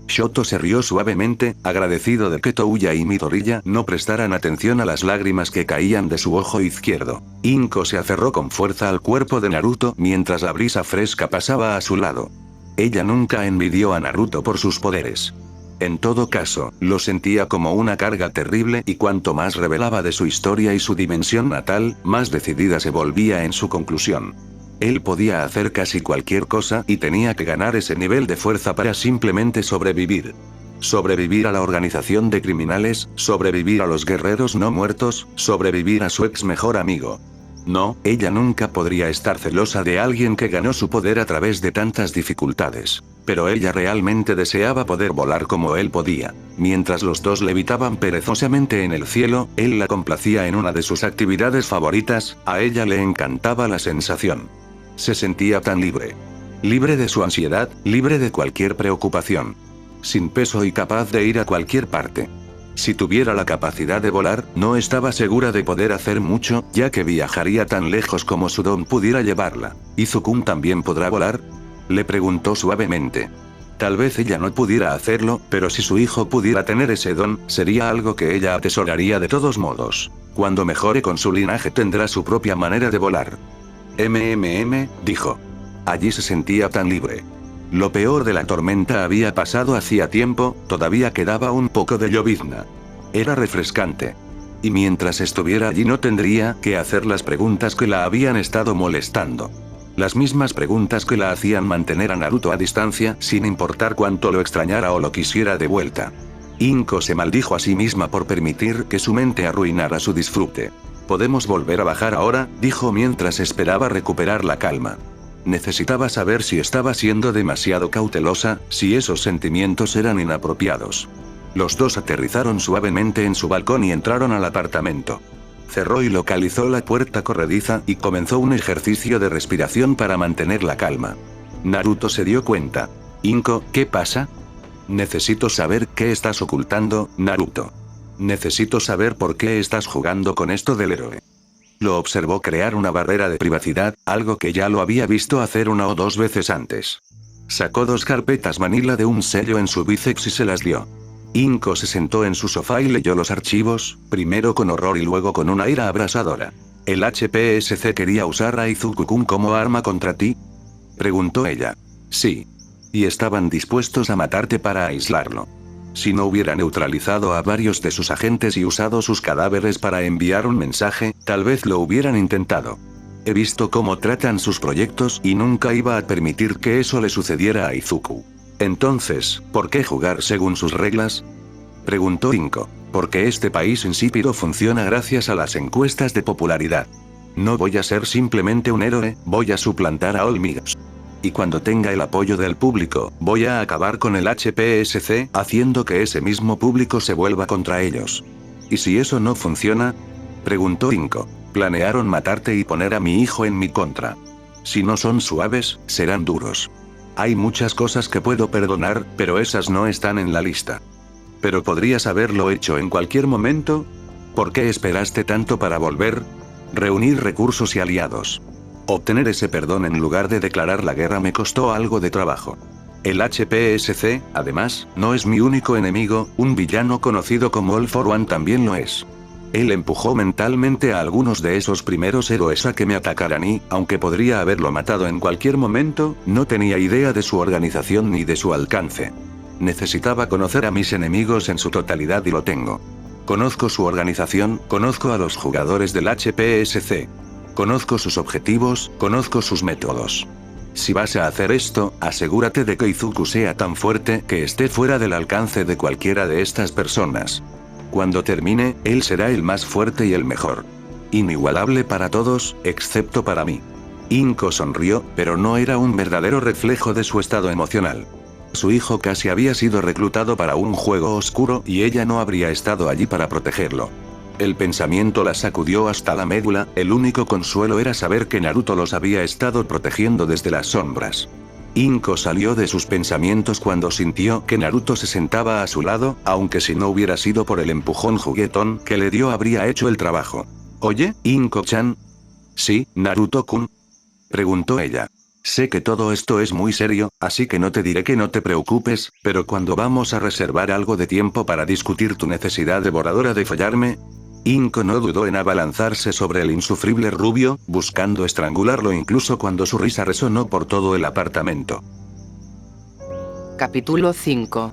Shoto se rió suavemente, agradecido de que Touya y Midoriya no prestaran atención a las lágrimas que caían de su ojo izquierdo. Inko se aferró con fuerza al cuerpo de Naruto mientras la brisa fresca pasaba a su lado. Ella nunca envidió a Naruto por sus poderes. En todo caso, lo sentía como una carga terrible y cuanto más revelaba de su historia y su dimensión natal, más decidida se volvía en su conclusión. Él podía hacer casi cualquier cosa y tenía que ganar ese nivel de fuerza para simplemente sobrevivir. Sobrevivir a la organización de criminales, sobrevivir a los guerreros no muertos, sobrevivir a su ex mejor amigo. No, ella nunca podría estar celosa de alguien que ganó su poder a través de tantas dificultades. Pero ella realmente deseaba poder volar como él podía. Mientras los dos levitaban perezosamente en el cielo, él la complacía en una de sus actividades favoritas, a ella le encantaba la sensación. Se sentía tan libre. Libre de su ansiedad, libre de cualquier preocupación. Sin peso y capaz de ir a cualquier parte. Si tuviera la capacidad de volar, no estaba segura de poder hacer mucho, ya que viajaría tan lejos como su don pudiera llevarla. ¿Izuku también podrá volar?, le preguntó suavemente. Tal vez ella no pudiera hacerlo, pero si su hijo pudiera tener ese don, sería algo que ella atesoraría de todos modos. Cuando mejore con su linaje tendrá su propia manera de volar. Dijo. Allí se sentía tan libre. Lo peor de la tormenta había pasado hacía tiempo, todavía quedaba un poco de llovizna. Era refrescante. Y mientras estuviera allí no tendría que hacer las preguntas que la habían estado molestando. Las mismas preguntas que la hacían mantener a Naruto a distancia, sin importar cuánto lo extrañara o lo quisiera de vuelta. Inko se maldijo a sí misma por permitir que su mente arruinara su disfrute. «¿Podemos volver a bajar ahora?», dijo mientras esperaba recuperar la calma. Necesitaba saber si estaba siendo demasiado cautelosa, si esos sentimientos eran inapropiados. Los dos aterrizaron suavemente en su balcón y entraron al apartamento. Cerró y localizó la puerta corrediza y comenzó un ejercicio de respiración para mantener la calma. Naruto se dio cuenta. «Inko, ¿qué pasa?». «Necesito saber qué estás ocultando, Naruto. Necesito saber por qué estás jugando con esto del héroe». Lo observó crear una barrera de privacidad, algo que ya lo había visto hacer una o dos veces antes. Sacó 2 carpetas manila de un sello en su bíceps y se las dio. Inko se sentó en su sofá y leyó los archivos, primero con horror y luego con una ira abrasadora. ¿El HPSC quería usar a Izuku-kun como arma contra ti?, preguntó ella. Sí. Y estaban dispuestos a matarte para aislarlo. Si no hubiera neutralizado a varios de sus agentes y usado sus cadáveres para enviar un mensaje, tal vez lo hubieran intentado. He visto cómo tratan sus proyectos y nunca iba a permitir que eso le sucediera a Izuku. Entonces, ¿por qué jugar según sus reglas?, preguntó Inko. Porque este país insípido funciona gracias a las encuestas de popularidad. No voy a ser simplemente un héroe, voy a suplantar a Olmigas. Y cuando tenga el apoyo del público, voy a acabar con el HPSC, haciendo que ese mismo público se vuelva contra ellos. ¿Y si eso no funciona?, preguntó Inko. Planearon matarte y poner a mi hijo en mi contra. Si no son suaves, serán duros. Hay muchas cosas que puedo perdonar, pero esas no están en la lista. Pero podrías haberlo hecho en cualquier momento. ¿Por qué esperaste tanto para volver? Reunir recursos y aliados. Obtener ese perdón en lugar de declarar la guerra me costó algo de trabajo. El HPSC, además, no es mi único enemigo, un villano conocido como All for One también lo es. Él empujó mentalmente a algunos de esos primeros héroes a que me atacaran y, aunque podría haberlo matado en cualquier momento, no tenía idea de su organización ni de su alcance. Necesitaba conocer a mis enemigos en su totalidad y lo tengo. Conozco su organización, conozco a los jugadores del HPSC. Conozco sus objetivos, conozco sus métodos. Si vas a hacer esto, asegúrate de que Izuku sea tan fuerte que esté fuera del alcance de cualquiera de estas personas. Cuando termine, él será el más fuerte y el mejor. Inigualable para todos, excepto para mí. Inko sonrió, pero no era un verdadero reflejo de su estado emocional. Su hijo casi había sido reclutado para un juego oscuro y ella no habría estado allí para protegerlo. El pensamiento la sacudió hasta la médula, el único consuelo era saber que Naruto los había estado protegiendo desde las sombras. Inko salió de sus pensamientos cuando sintió que Naruto se sentaba a su lado, aunque si no hubiera sido por el empujón juguetón que le dio habría hecho el trabajo. «Oye, Inko-chan». «Sí, Naruto-kun», preguntó ella. «Sé que todo esto es muy serio, así que no te diré que no te preocupes, pero cuando vamos a reservar algo de tiempo para discutir tu necesidad devoradora de follarme». Inko no dudó en abalanzarse sobre el insufrible rubio, buscando estrangularlo incluso cuando su risa resonó por todo el apartamento. Capítulo 5.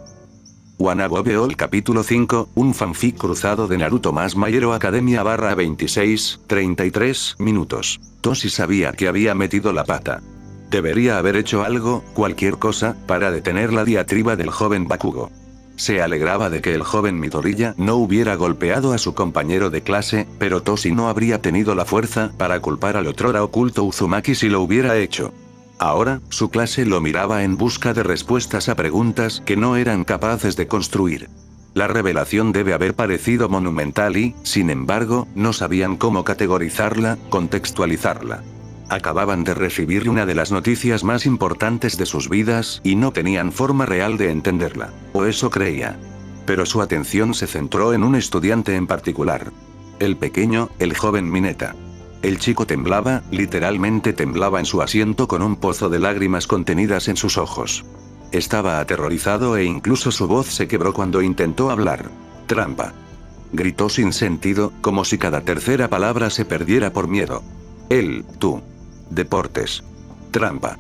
Wannabe All Capítulo 5, un fanfic cruzado de Naruto más My Hero Academia /26, 33 minutos. Toshi sabía que había metido la pata. Debería haber hecho algo, cualquier cosa, para detener la diatriba del joven Bakugo. Se alegraba de que el joven Midoriya no hubiera golpeado a su compañero de clase, pero Toshi no habría tenido la fuerza para culpar al otrora oculto Uzumaki si lo hubiera hecho. Ahora, su clase lo miraba en busca de respuestas a preguntas que no eran capaces de construir. La revelación debe haber parecido monumental y, sin embargo, no sabían cómo categorizarla, contextualizarla. Acababan de recibir una de las noticias más importantes de sus vidas y no tenían forma real de entenderla, o eso creía. Pero su atención se centró en un estudiante en particular. El pequeño, el joven Mineta. El chico temblaba, literalmente temblaba en su asiento con un pozo de lágrimas contenidas en sus ojos. Estaba aterrorizado e incluso su voz se quebró cuando intentó hablar. «Trampa», gritó sin sentido, como si cada tercera palabra se perdiera por miedo. «Él, tú. Deportes. Trampa»,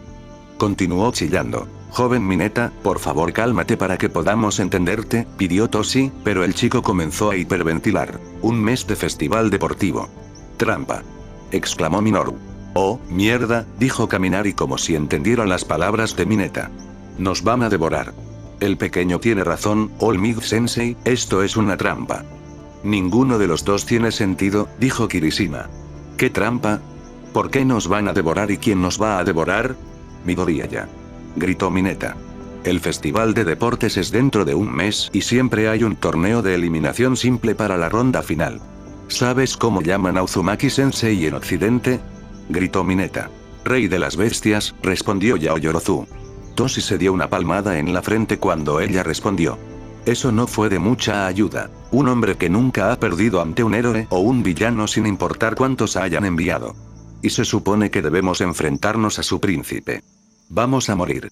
continuó chillando. «Joven Mineta, por favor cálmate para que podamos entenderte», pidió Toshi, pero el chico comenzó a hiperventilar. «Un mes de festival deportivo. Trampa», exclamó Minoru. «Oh, mierda», dijo Kaminari como si entendieran las palabras de Mineta. «Nos van a devorar». «El pequeño tiene razón, All Might Sensei, esto es una trampa». «Ninguno de los dos tiene sentido», dijo Kirishima. «¿Qué trampa? ¿Por qué nos van a devorar y quién nos va a devorar?» «Midoriya», gritó Mineta. «El festival de deportes es dentro de un mes y siempre hay un torneo de eliminación simple para la ronda final». «¿Sabes cómo llaman a Uzumaki-sensei en Occidente?», gritó Mineta. «Rey de las bestias», respondió Yaoyorozu. Toshi se dio una palmada en la frente cuando ella respondió. Eso no fue de mucha ayuda. Un hombre que nunca ha perdido ante un héroe o un villano sin importar cuántos hayan enviado. Y se supone que debemos enfrentarnos a su príncipe. Vamos a morir.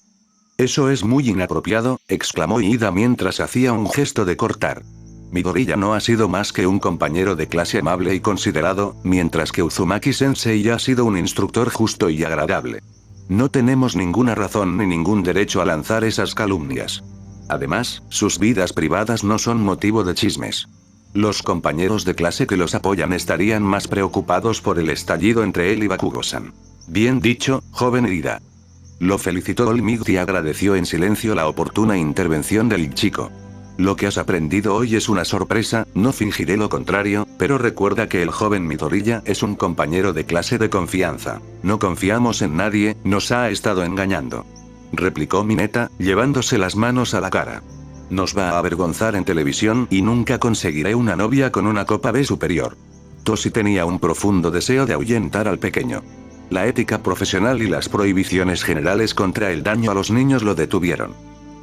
«Eso es muy inapropiado», exclamó Ida mientras hacía un gesto de cortar. «Midoriya no ha sido más que un compañero de clase amable y considerado, mientras que Uzumaki-sensei ha sido un instructor justo y agradable. No tenemos ninguna razón ni ningún derecho a lanzar esas calumnias. Además, sus vidas privadas no son motivo de chismes. Los compañeros de clase que los apoyan estarían más preocupados por el estallido entre él y Bakugo-san». «Bien dicho, joven Ida». Lo felicitó All Might y agradeció en silencio la oportuna intervención del chico. «Lo que has aprendido hoy es una sorpresa, no fingiré lo contrario, pero recuerda que el joven Midoriya es un compañero de clase de confianza. No confiamos en nadie, nos ha estado engañando», replicó Mineta, llevándose las manos a la cara. «Nos va a avergonzar en televisión y nunca conseguiré una novia con una copa B superior». Toshi tenía un profundo deseo de ahuyentar al pequeño. La ética profesional y las prohibiciones generales contra el daño a los niños lo detuvieron.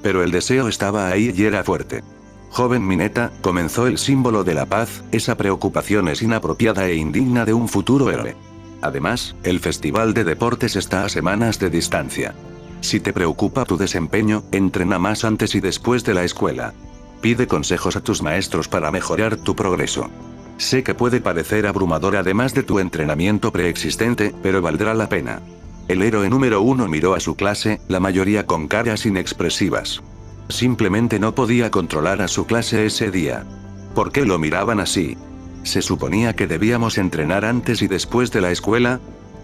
Pero el deseo estaba ahí y era fuerte. «Joven Mineta», comenzó el símbolo de la paz, «esa preocupación es inapropiada e indigna de un futuro héroe. Además, el festival de deportes está a semanas de distancia. Si te preocupa tu desempeño, entrena más antes y después de la escuela. Pide consejos a tus maestros para mejorar tu progreso. Sé que puede parecer abrumador además de tu entrenamiento preexistente, pero valdrá la pena». El héroe número 1 miró a su clase, la mayoría con caras inexpresivas. Simplemente no podía controlar a su clase ese día. ¿Por qué lo miraban así? ¿Se suponía que debíamos entrenar antes y después de la escuela?,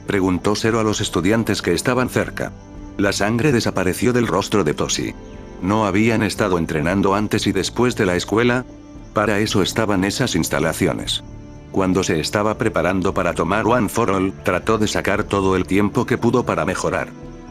preguntó Zero a los estudiantes que estaban cerca. La sangre desapareció del rostro de Toshi. ¿No habían estado entrenando antes y después de la escuela? Para eso estaban esas instalaciones. Cuando se estaba preparando para tomar One for All, trató de sacar todo el tiempo que pudo para mejorar.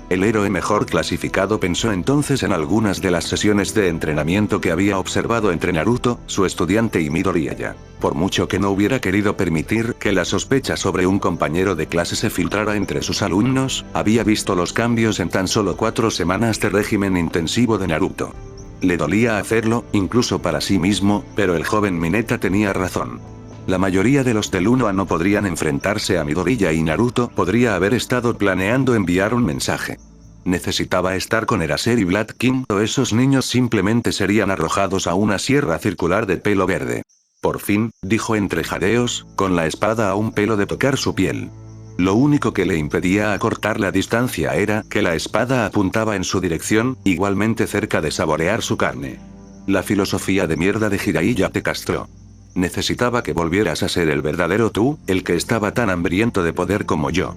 El héroe mejor clasificado pensó entonces en algunas de las sesiones de entrenamiento que había observado entre Naruto, su estudiante y Midoriya. Por mucho que no hubiera querido permitir que la sospecha sobre un compañero de clase se filtrara entre sus alumnos, había visto los cambios en tan solo 4 semanas de régimen intensivo de Naruto. Le dolía hacerlo, incluso para sí mismo, pero el joven Mineta tenía razón. La mayoría de los del 1 a no podrían enfrentarse a Midoriya y Naruto podría haber estado planeando enviar un mensaje. Necesitaba estar con Eraser y Black King o esos niños simplemente serían arrojados a una sierra circular de pelo verde. Por fin, dijo entre jadeos, con la espada a un pelo de tocar su piel. Lo único que le impedía acortar la distancia era que la espada apuntaba en su dirección, igualmente cerca de saborear su carne. La filosofía de mierda de Jiraiya te castró. Necesitaba que volvieras a ser el verdadero tú, el que estaba tan hambriento de poder como yo.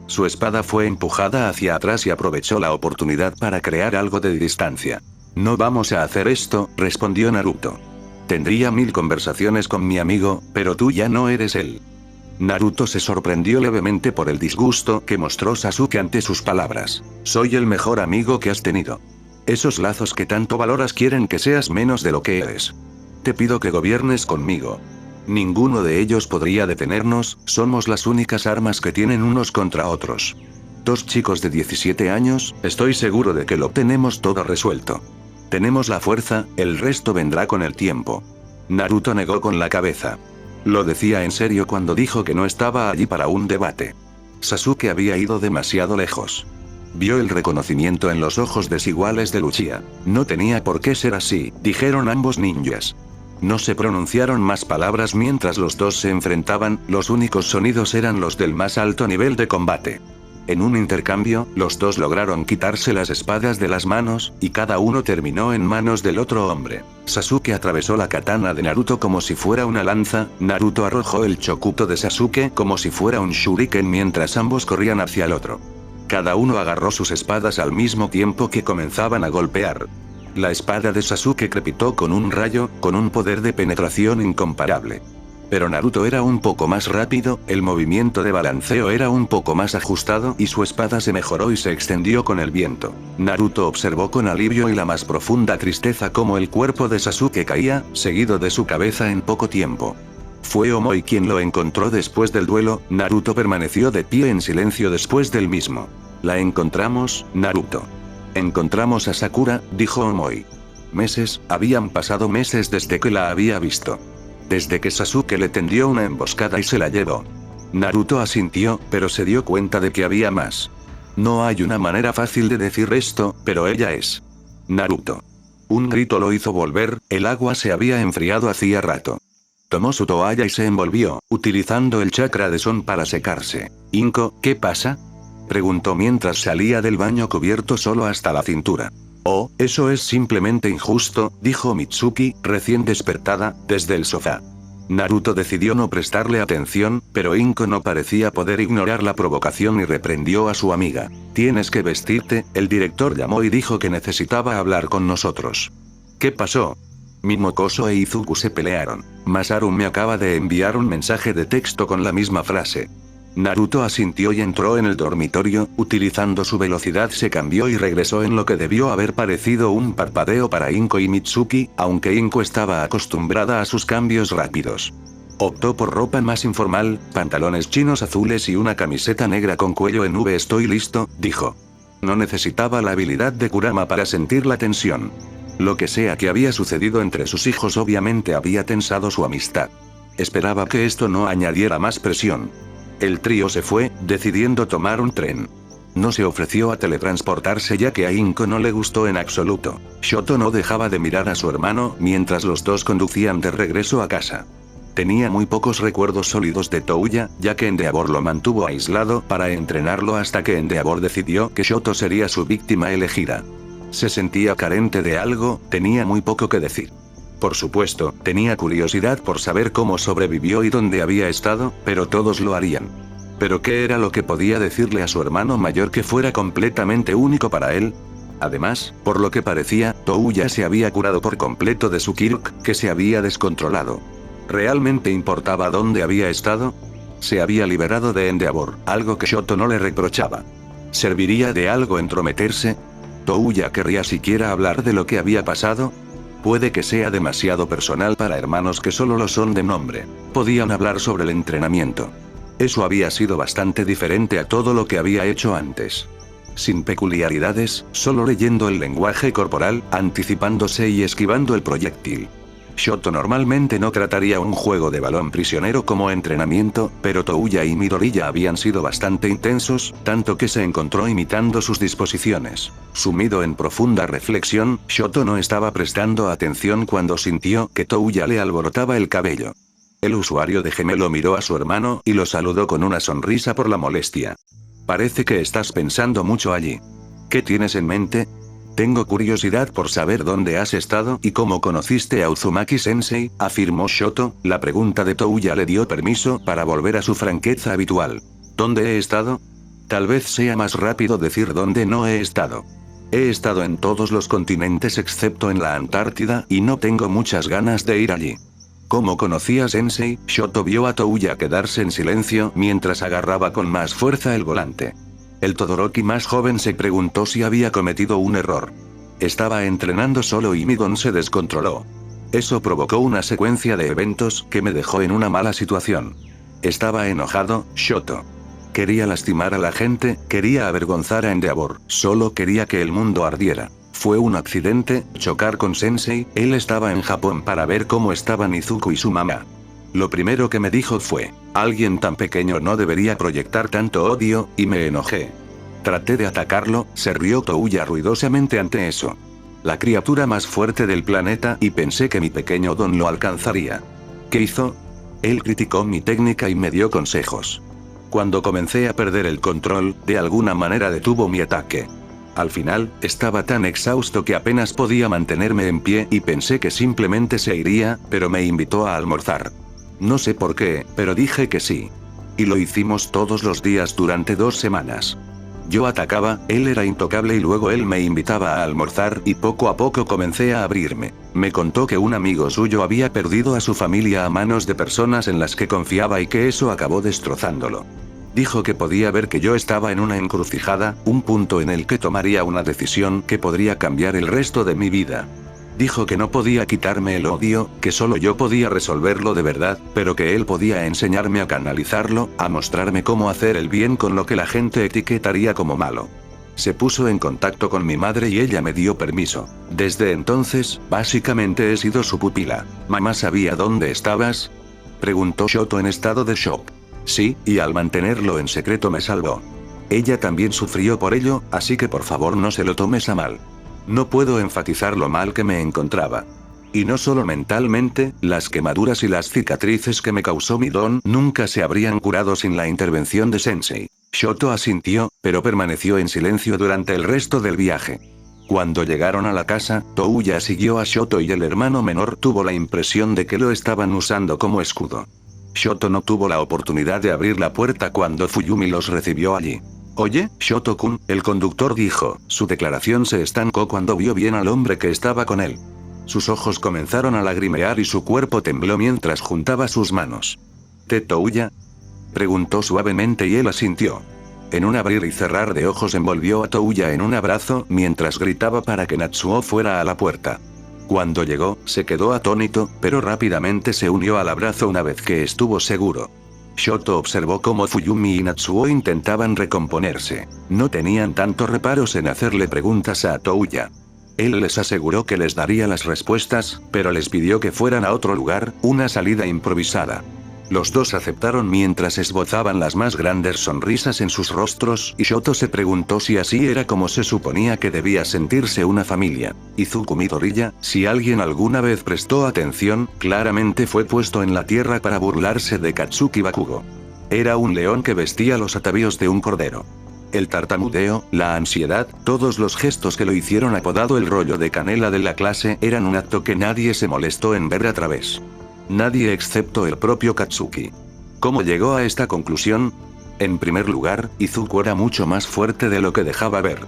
Su espada fue empujada hacia atrás y aprovechó la oportunidad para crear algo de distancia. No vamos a hacer esto, respondió Naruto. Tendría 1000 conversaciones con mi amigo, pero tú ya no eres él. Naruto se sorprendió levemente por el disgusto que mostró Sasuke ante sus palabras. Soy el mejor amigo que has tenido. Esos lazos que tanto valoras quieren que seas menos de lo que eres. Te pido que gobiernes conmigo. Ninguno de ellos podría detenernos, somos las únicas armas que tienen unos contra otros. 2 chicos de 17 años, estoy seguro de que lo tenemos todo resuelto. Tenemos la fuerza, el resto vendrá con el tiempo. Naruto negó con la cabeza. Lo decía en serio cuando dijo que no estaba allí para un debate. Sasuke había ido demasiado lejos. Vio el reconocimiento en los ojos desiguales de Uchiha. No tenía por qué ser así, dijeron ambos ninjas. No se pronunciaron más palabras mientras los dos se enfrentaban, los únicos sonidos eran los del más alto nivel de combate. En un intercambio, los dos lograron quitarse las espadas de las manos, y cada uno terminó en manos del otro hombre. Sasuke atravesó la katana de Naruto como si fuera una lanza, Naruto arrojó el chokuto de Sasuke como si fuera un shuriken mientras ambos corrían hacia el otro. Cada uno agarró sus espadas al mismo tiempo que comenzaban a golpear. La espada de Sasuke crepitó con un rayo, con un poder de penetración incomparable. Pero Naruto era un poco más rápido, el movimiento de balanceo era un poco más ajustado y su espada se mejoró y se extendió con el viento. Naruto observó con alivio y la más profunda tristeza cómo el cuerpo de Sasuke caía, seguido de su cabeza en poco tiempo. Fue Omoi quien lo encontró después del duelo, Naruto permaneció de pie en silencio después del mismo. La encontramos, Naruto. Encontramos a Sakura, dijo Omoi. Habían pasado meses desde que la había visto. Desde que Sasuke le tendió una emboscada y se la llevó. Naruto asintió, pero se dio cuenta de que había más. No hay una manera fácil de decir esto, pero ella es Naruto. Un grito lo hizo volver, el agua se había enfriado hacía rato. Tomó su toalla y se envolvió, utilizando el chakra de Son para secarse. Inko, ¿qué pasa?, preguntó mientras salía del baño cubierto solo hasta la cintura. Oh, eso es simplemente injusto, dijo Mitsuki, recién despertada, desde el sofá. Naruto decidió no prestarle atención, pero Inko no parecía poder ignorar la provocación y reprendió a su amiga. Tienes que vestirte, el director llamó y dijo que necesitaba hablar con nosotros. ¿Qué pasó? Mimokoso e Izuku se pelearon. Masaru me acaba de enviar un mensaje de texto con la misma frase. Naruto asintió y entró en el dormitorio, utilizando su velocidad se cambió y regresó en lo que debió haber parecido un parpadeo para Inko y Mitsuki, aunque Inko estaba acostumbrada a sus cambios rápidos. Optó por ropa más informal, pantalones chinos azules y una camiseta negra con cuello en V. Estoy listo, dijo. No necesitaba la habilidad de Kurama para sentir la tensión. Lo que sea que había sucedido entre sus hijos obviamente había tensado su amistad. Esperaba que esto no añadiera más presión. El trío se fue, decidiendo tomar un tren. No se ofreció a teletransportarse ya que a Inko no le gustó en absoluto. Shoto no dejaba de mirar a su hermano mientras los dos conducían de regreso a casa. Tenía muy pocos recuerdos sólidos de Touya, ya que Endeavor lo mantuvo aislado para entrenarlo hasta que Endeavor decidió que Shoto sería su víctima elegida. Se sentía carente de algo, tenía muy poco que decir. Por supuesto, tenía curiosidad por saber cómo sobrevivió y dónde había estado, pero todos lo harían. ¿Pero qué era lo que podía decirle a su hermano mayor que fuera completamente único para él? Además, por lo que parecía, Touya se había curado por completo de su Kirk, que se había descontrolado. ¿Realmente importaba dónde había estado? Se había liberado de Endeavor, algo que Shoto no le reprochaba. ¿Serviría de algo entrometerse? ¿Touya querría siquiera hablar de lo que había pasado? Puede que sea demasiado personal para hermanos que solo lo son de nombre. Podían hablar sobre el entrenamiento. Eso había sido bastante diferente a todo lo que había hecho antes. Sin peculiaridades, solo leyendo el lenguaje corporal, anticipándose y esquivando el proyectil. Shoto normalmente no trataría un juego de balón prisionero como entrenamiento, pero Touya y Midoriya habían sido bastante intensos, tanto que se encontró imitando sus disposiciones. Sumido en profunda reflexión, Shoto no estaba prestando atención cuando sintió que Touya le alborotaba el cabello. El usuario de gemelo miró a su hermano y lo saludó con una sonrisa por la molestia. Parece que estás pensando mucho allí. ¿Qué tienes en mente? Tengo curiosidad por saber dónde has estado y cómo conociste a Uzumaki-sensei, afirmó Shoto. La pregunta de Touya le dio permiso para volver a su franqueza habitual. ¿Dónde he estado? Tal vez sea más rápido decir dónde no he estado. He estado en todos los continentes excepto en la Antártida, y no tengo muchas ganas de ir allí. ¿Cómo conocí a Sensei? Shoto vio a Touya quedarse en silencio mientras agarraba con más fuerza el volante. El Todoroki más joven se preguntó si había cometido un error. Estaba entrenando solo y Midon se descontroló. Eso provocó una secuencia de eventos que me dejó en una mala situación. Estaba enojado, Shoto. Quería lastimar a la gente, quería avergonzar a Endeavor, solo quería que el mundo ardiera. Fue un accidente, chocar con Sensei, él estaba en Japón para ver cómo estaban Izuku y su mamá. Lo primero que me dijo fue, alguien tan pequeño no debería proyectar tanto odio, y me enojé. Traté de atacarlo, se rió Touya ruidosamente ante eso. La criatura más fuerte del planeta, y pensé que mi pequeño don lo alcanzaría. ¿Qué hizo? Él criticó mi técnica y me dio consejos. Cuando comencé a perder el control, de alguna manera detuvo mi ataque. Al final, estaba tan exhausto que apenas podía mantenerme en pie y pensé que simplemente se iría, pero me invitó a almorzar. No sé por qué, pero dije que sí. Y lo hicimos todos los días durante 2 semanas. Yo atacaba, él era intocable y luego él me invitaba a almorzar y poco a poco comencé a abrirme. Me contó que un amigo suyo había perdido a su familia a manos de personas en las que confiaba y que eso acabó destrozándolo. Dijo que podía ver que yo estaba en una encrucijada, un punto en el que tomaría una decisión que podría cambiar el resto de mi vida. Dijo que no podía quitarme el odio, que solo yo podía resolverlo de verdad, pero que él podía enseñarme a canalizarlo, a mostrarme cómo hacer el bien con lo que la gente etiquetaría como malo. Se puso en contacto con mi madre y ella me dio permiso. Desde entonces, básicamente he sido su pupila. ¿Mamá sabía dónde estabas? Preguntó Shoto en estado de shock. Sí, y al mantenerlo en secreto me salvó. Ella también sufrió por ello, así que por favor no se lo tomes a mal. No puedo enfatizar lo mal que me encontraba. Y no solo mentalmente, las quemaduras y las cicatrices que me causó mi don nunca se habrían curado sin la intervención de Sensei. Shoto asintió, pero permaneció en silencio durante el resto del viaje. Cuando llegaron a la casa, Touya siguió a Shoto y el hermano menor tuvo la impresión de que lo estaban usando como escudo. Shoto no tuvo la oportunidad de abrir la puerta cuando Fuyumi los recibió allí. Oye, Shoto-kun, el conductor dijo. Su declaración se estancó cuando vio bien al hombre que estaba con él. Sus ojos comenzaron a lagrimear y su cuerpo tembló mientras juntaba sus manos. ¿Te Touya? Preguntó suavemente y él asintió. En un abrir y cerrar de ojos envolvió a Touya en un abrazo mientras gritaba para que Natsuo fuera a la puerta. Cuando llegó, se quedó atónito, pero rápidamente se unió al abrazo una vez que estuvo seguro. Shoto observó cómo Fuyumi y Natsuo intentaban recomponerse. No tenían tantos reparos en hacerle preguntas a Touya. Él les aseguró que les daría las respuestas, pero les pidió que fueran a otro lugar, una salida improvisada. Los dos aceptaron mientras esbozaban las más grandes sonrisas en sus rostros, y Shoto se preguntó si así era como se suponía que debía sentirse una familia. Izuku Midoriya, si alguien alguna vez prestó atención, claramente fue puesto en la tierra para burlarse de Katsuki Bakugo. Era un león que vestía los atavíos de un cordero. El tartamudeo, la ansiedad, todos los gestos que lo hicieron apodado el rollo de canela de la clase eran un acto que nadie se molestó en ver a través. Nadie excepto el propio Katsuki. ¿Cómo llegó a esta conclusión? En primer lugar, Izuku era mucho más fuerte de lo que dejaba ver.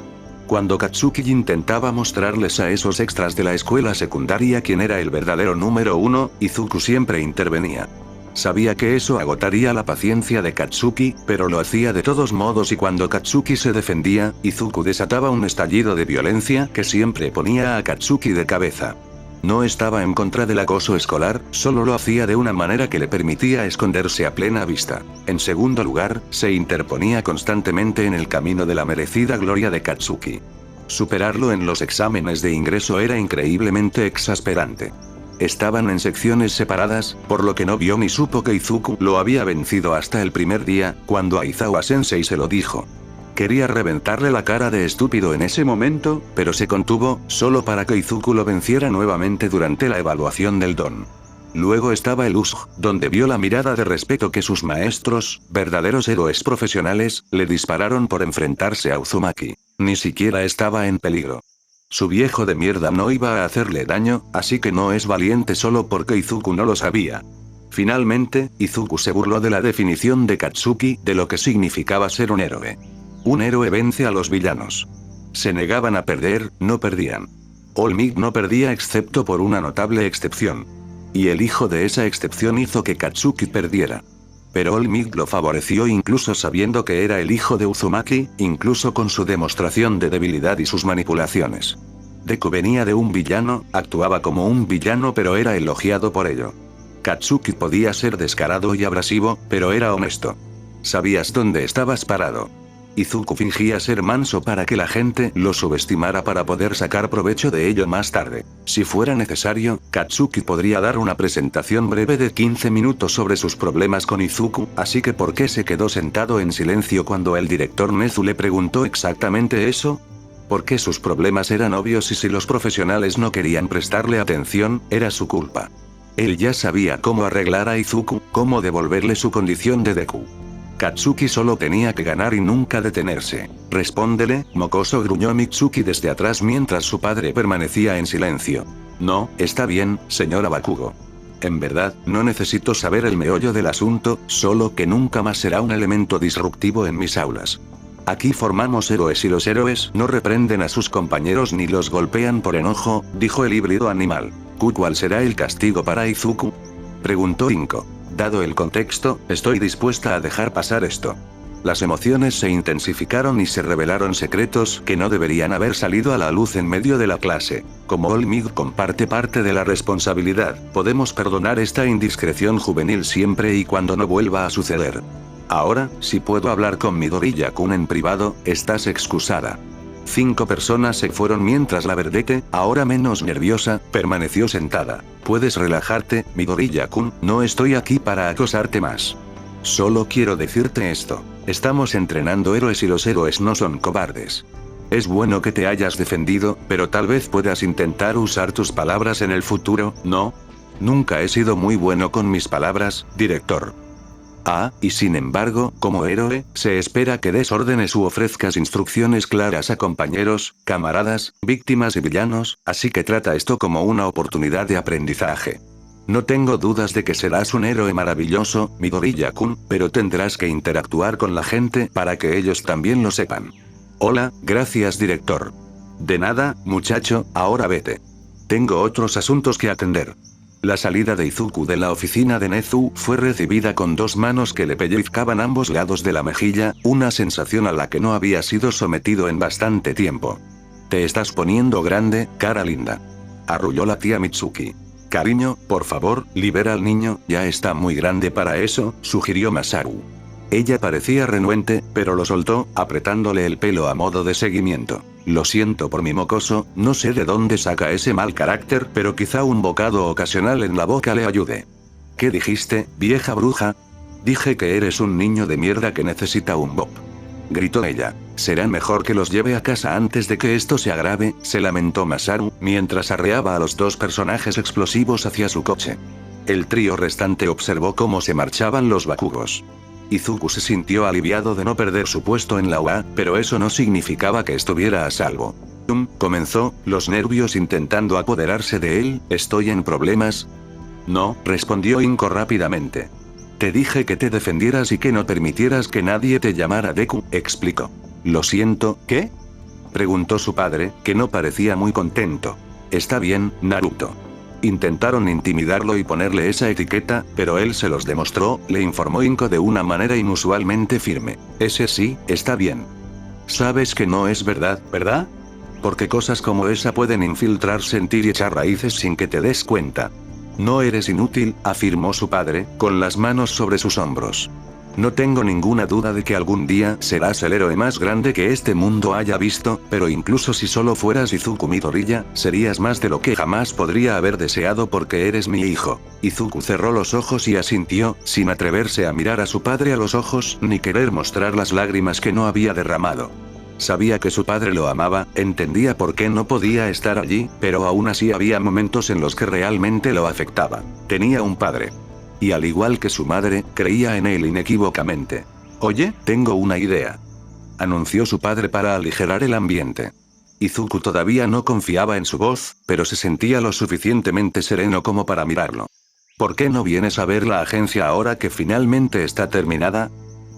Cuando Katsuki intentaba mostrarles a esos extras de la escuela secundaria quién era el verdadero número 1, Izuku siempre intervenía. Sabía que eso agotaría la paciencia de Katsuki, pero lo hacía de todos modos y cuando Katsuki se defendía, Izuku desataba un estallido de violencia que siempre ponía a Katsuki de cabeza. No estaba en contra del acoso escolar, solo lo hacía de una manera que le permitía esconderse a plena vista. En segundo lugar, se interponía constantemente en el camino de la merecida gloria de Katsuki. Superarlo en los exámenes de ingreso era increíblemente exasperante. Estaban en secciones separadas, por lo que no vio ni supo que Izuku lo había vencido hasta el primer día, cuando Aizawa Sensei se lo dijo. Quería reventarle la cara de estúpido en ese momento, pero se contuvo, solo para que Izuku lo venciera nuevamente durante la evaluación del don. Luego estaba el Usg, donde vio la mirada de respeto que sus maestros, verdaderos héroes profesionales, le dispararon por enfrentarse a Uzumaki. Ni siquiera estaba en peligro. Su viejo de mierda no iba a hacerle daño, así que no es valiente solo porque Izuku no lo sabía. Finalmente, Izuku se burló de la definición de Katsuki de lo que significaba ser un héroe. Un héroe vence a los villanos. Se negaban a perder, no perdían. All Might no perdía excepto por una notable excepción. Y el hijo de esa excepción hizo que Katsuki perdiera. Pero All Might lo favoreció incluso sabiendo que era el hijo de Uzumaki, incluso con su demostración de debilidad y sus manipulaciones. Deku venía de un villano, actuaba como un villano pero era elogiado por ello. Katsuki podía ser descarado y abrasivo, pero era honesto. Sabías dónde estabas parado. Izuku fingía ser manso para que la gente lo subestimara para poder sacar provecho de ello más tarde. Si fuera necesario, Katsuki podría dar una presentación breve de 15 minutos sobre sus problemas con Izuku, así que ¿por qué se quedó sentado en silencio cuando el director Nezu le preguntó exactamente eso? ¿Por qué sus problemas eran obvios y si los profesionales no querían prestarle atención, era su culpa? Él ya sabía cómo arreglar a Izuku, cómo devolverle su condición de Deku. Katsuki solo tenía que ganar y nunca detenerse. Respóndele, mocoso, gruñó Mitsuki desde atrás mientras su padre permanecía en silencio. No, está bien, señora Bakugo. En verdad, no necesito saber el meollo del asunto, solo que nunca más será un elemento disruptivo en mis aulas. Aquí formamos héroes y los héroes no reprenden a sus compañeros ni los golpean por enojo, dijo el híbrido animal. ¿Cuál será el castigo para Izuku? Preguntó Inko. Dado el contexto, estoy dispuesta a dejar pasar esto. Las emociones se intensificaron y se revelaron secretos que no deberían haber salido a la luz en medio de la clase. Como All Might comparte parte de la responsabilidad, podemos perdonar esta indiscreción juvenil siempre y cuando no vuelva a suceder. Ahora, si puedo hablar con Midoriya-kun en privado, estás excusada. 5 personas se fueron mientras la verdete, ahora menos nerviosa, permaneció sentada. Puedes relajarte, Midoriya-kun, no estoy aquí para acosarte más. Solo quiero decirte esto. Estamos entrenando héroes y los héroes no son cobardes. Es bueno que te hayas defendido, pero tal vez puedas intentar usar tus palabras en el futuro, ¿no? Nunca he sido muy bueno con mis palabras, director. Y sin embargo, como héroe, se espera que des órdenes u ofrezcas instrucciones claras a compañeros, camaradas, víctimas y villanos, así que trata esto como una oportunidad de aprendizaje. No tengo dudas de que serás un héroe maravilloso, Midoriya-kun, pero tendrás que interactuar con la gente para que ellos también lo sepan. Hola, gracias director. De nada, muchacho, ahora vete. Tengo otros asuntos que atender. La salida de Izuku de la oficina de Nezu fue recibida con 2 manos que le pellizcaban ambos lados de la mejilla, una sensación a la que no había sido sometido en bastante tiempo. Te estás poniendo grande, cara linda. Arrulló la tía Mitsuki. Cariño, por favor, libera al niño, ya está muy grande para eso, sugirió Masaru. Ella parecía renuente, pero lo soltó, apretándole el pelo a modo de seguimiento. Lo siento por mi mocoso, no sé de dónde saca ese mal carácter, pero quizá un bocado ocasional en la boca le ayude. ¿Qué dijiste, vieja bruja? Dije que eres un niño de mierda que necesita un bop. Gritó ella. Será mejor que los lleve a casa antes de que esto se agrave, se lamentó Masaru, mientras arreaba a los 2 personajes explosivos hacia su coche. El trío restante observó cómo se marchaban los Bakugos. Izuku se sintió aliviado de no perder su puesto en la UA, pero eso no significaba que estuviera a salvo. Comenzó, los nervios intentando apoderarse de él. ¿Estoy en problemas? No, respondió Inko rápidamente. Te dije que te defendieras y que no permitieras que nadie te llamara Deku, explicó. Lo siento, ¿qué? Preguntó su padre, que no parecía muy contento. Está bien, Naruto. Intentaron intimidarlo y ponerle esa etiqueta, pero él se los demostró, le informó Inko de una manera inusualmente firme. Ese sí, está bien. Sabes que no es verdad, ¿verdad? Porque cosas como esa pueden infiltrarse en ti y echar raíces sin que te des cuenta. No eres inútil, afirmó su padre, con las manos sobre sus hombros. No tengo ninguna duda de que algún día serás el héroe más grande que este mundo haya visto, pero incluso si solo fueras Izuku Midoriya, serías más de lo que jamás podría haber deseado porque eres mi hijo. Izuku cerró los ojos y asintió, sin atreverse a mirar a su padre a los ojos, ni querer mostrar las lágrimas que no había derramado. Sabía que su padre lo amaba, entendía por qué no podía estar allí, pero aún así había momentos en los que realmente lo afectaba. Tenía un padre. Y al igual que su madre, creía en él inequívocamente. Oye, tengo una idea. Anunció su padre para aligerar el ambiente. Izuku todavía no confiaba en su voz, pero se sentía lo suficientemente sereno como para mirarlo. ¿Por qué no vienes a ver la agencia ahora que finalmente está terminada?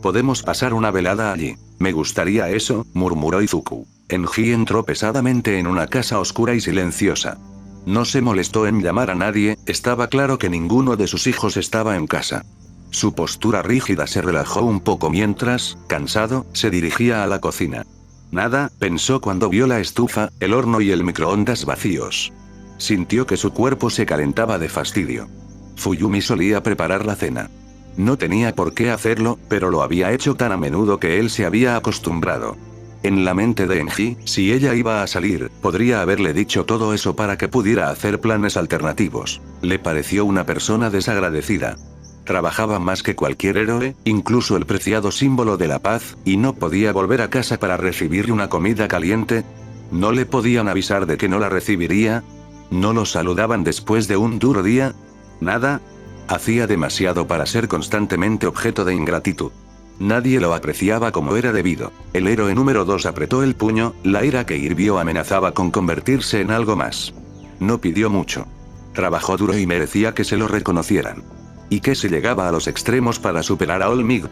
Podemos pasar una velada allí. Me gustaría eso, murmuró Izuku. Enji entró pesadamente en una casa oscura y silenciosa. No se molestó en llamar a nadie, estaba claro que ninguno de sus hijos estaba en casa. Su postura rígida se relajó un poco mientras, cansado, se dirigía a la cocina. Nada, pensó cuando vio la estufa, el horno y el microondas vacíos. Sintió que su cuerpo se calentaba de fastidio. Fuyumi solía preparar la cena. No tenía por qué hacerlo, pero lo había hecho tan a menudo que él se había acostumbrado. En la mente de Enji, si ella iba a salir, podría haberle dicho todo eso para que pudiera hacer planes alternativos. Le pareció una persona desagradecida. Trabajaba más que cualquier héroe, incluso el preciado símbolo de la paz, y no podía volver a casa para recibir una comida caliente. ¿No le podían avisar de que no la recibiría? ¿No lo saludaban después de un duro día? ¿Nada? Hacía demasiado para ser constantemente objeto de ingratitud. Nadie lo apreciaba como era debido. El héroe número 2 apretó el puño, la ira que hirvió amenazaba con convertirse en algo más. No pidió mucho. Trabajó duro y merecía que se lo reconocieran. ¿Y qué se llegaba a los extremos para superar a Olmig?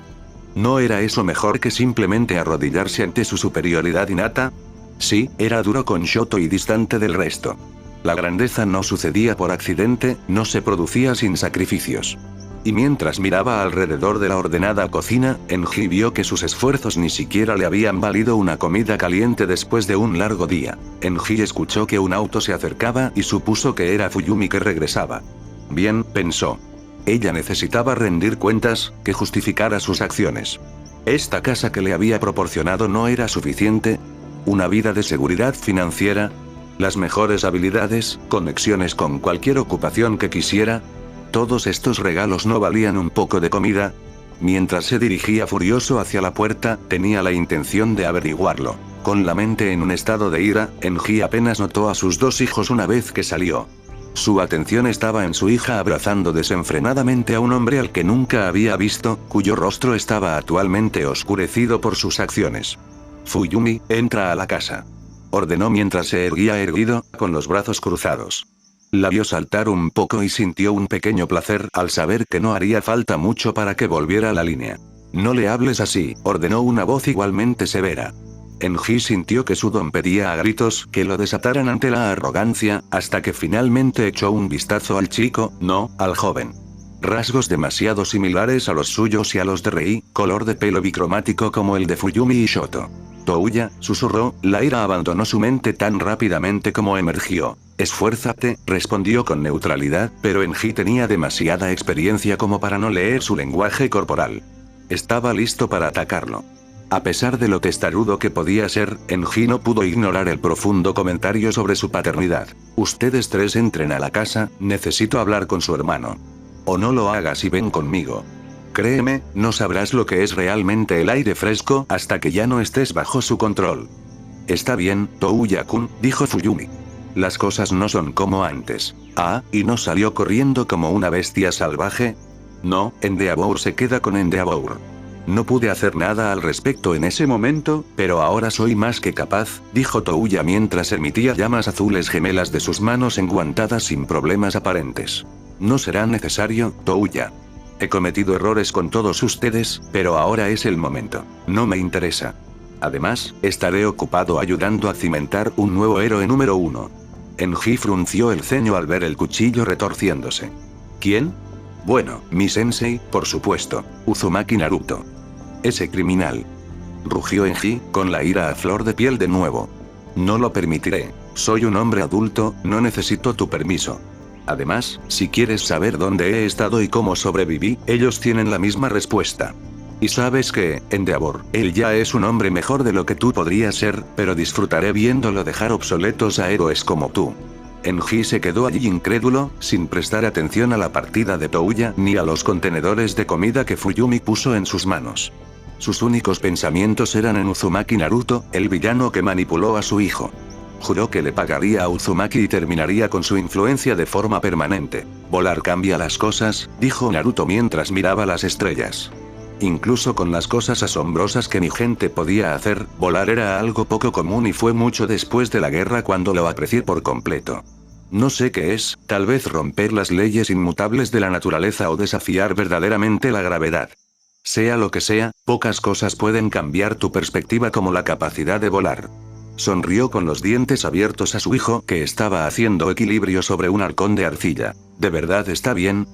¿No era eso mejor que simplemente arrodillarse ante su superioridad innata? Sí, era duro con Shoto y distante del resto. La grandeza no sucedía por accidente, no se producía sin sacrificios. Y mientras miraba alrededor de la ordenada cocina, Enji vio que sus esfuerzos ni siquiera le habían valido una comida caliente después de un largo día. Enji escuchó que un auto se acercaba y supuso que era Fuyumi que regresaba. Bien, pensó. Ella necesitaba rendir cuentas, que justificara sus acciones. Esta casa que le había proporcionado no era suficiente. Una vida de seguridad financiera, las mejores habilidades, conexiones con cualquier ocupación que quisiera. Todos estos regalos no valían un poco de comida. Mientras se dirigía furioso hacia la puerta, tenía la intención de averiguarlo. Con la mente en un estado de ira, Enji apenas notó a sus dos hijos una vez que salió. Su atención estaba en su hija abrazando desenfrenadamente a un hombre al que nunca había visto, cuyo rostro estaba actualmente oscurecido por sus acciones. Fuyumi, entra a la casa. Ordenó mientras se erguía erguido, con los brazos cruzados. La vio saltar un poco y sintió un pequeño placer al saber que no haría falta mucho para que volviera a la línea. No le hables así, ordenó una voz igualmente severa. Enji sintió que su don pedía a gritos que lo desataran ante la arrogancia, hasta que finalmente echó un vistazo al chico, no, al joven. Rasgos demasiado similares a los suyos y a los de Rei, color de pelo bicromático como el de Fuyumi y Shoto. Touya, susurró, la ira abandonó su mente tan rápidamente como emergió. Esfuérzate, respondió con neutralidad, pero Enji tenía demasiada experiencia como para no leer su lenguaje corporal. Estaba listo para atacarlo. A pesar de lo testarudo que podía ser, Enji no pudo ignorar el profundo comentario sobre su paternidad. Ustedes tres entren a la casa, necesito hablar con su hermano. O no lo hagas y ven conmigo. Créeme, no sabrás lo que es realmente el aire fresco hasta que ya no estés bajo su control. Está bien, Touya-kun, dijo Fuyumi. Las cosas no son como antes. Ah, ¿y no salió corriendo como una bestia salvaje? No, Endeavor se queda con Endeavor. No pude hacer nada al respecto en ese momento, pero ahora soy más que capaz, dijo Touya mientras emitía llamas azules gemelas de sus manos enguantadas sin problemas aparentes. No será necesario, Touya. He cometido errores con todos ustedes, pero ahora es el momento. No me interesa. Además, estaré ocupado ayudando a cimentar un nuevo héroe número 1. Enji frunció el ceño al ver el cuchillo retorciéndose. ¿Quién? Bueno, mi sensei, por supuesto, Uzumaki Naruto. Ese criminal. Rugió Enji, con la ira a flor de piel de nuevo. No lo permitiré. Soy un hombre adulto, no necesito tu permiso. Además, si quieres saber dónde he estado y cómo sobreviví, ellos tienen la misma respuesta. Y sabes que, Endeavor, él ya es un hombre mejor de lo que tú podrías ser, pero disfrutaré viéndolo dejar obsoletos a héroes como tú. Enji se quedó allí incrédulo, sin prestar atención a la partida de Touya ni a los contenedores de comida que Fuyumi puso en sus manos. Sus únicos pensamientos eran en Uzumaki Naruto, el villano que manipuló a su hijo. Juró que le pagaría a Uzumaki y terminaría con su influencia de forma permanente. Volar cambia las cosas, dijo Naruto mientras miraba las estrellas. Incluso con las cosas asombrosas que mi gente podía hacer, volar era algo poco común y fue mucho después de la guerra cuando lo aprecié por completo. No sé qué es, tal vez romper las leyes inmutables de la naturaleza o desafiar verdaderamente la gravedad. Sea lo que sea, pocas cosas pueden cambiar tu perspectiva como la capacidad de volar. Sonrió con los dientes abiertos a su hijo que estaba haciendo equilibrio sobre un arcón de arcilla. ¿De verdad está bien?,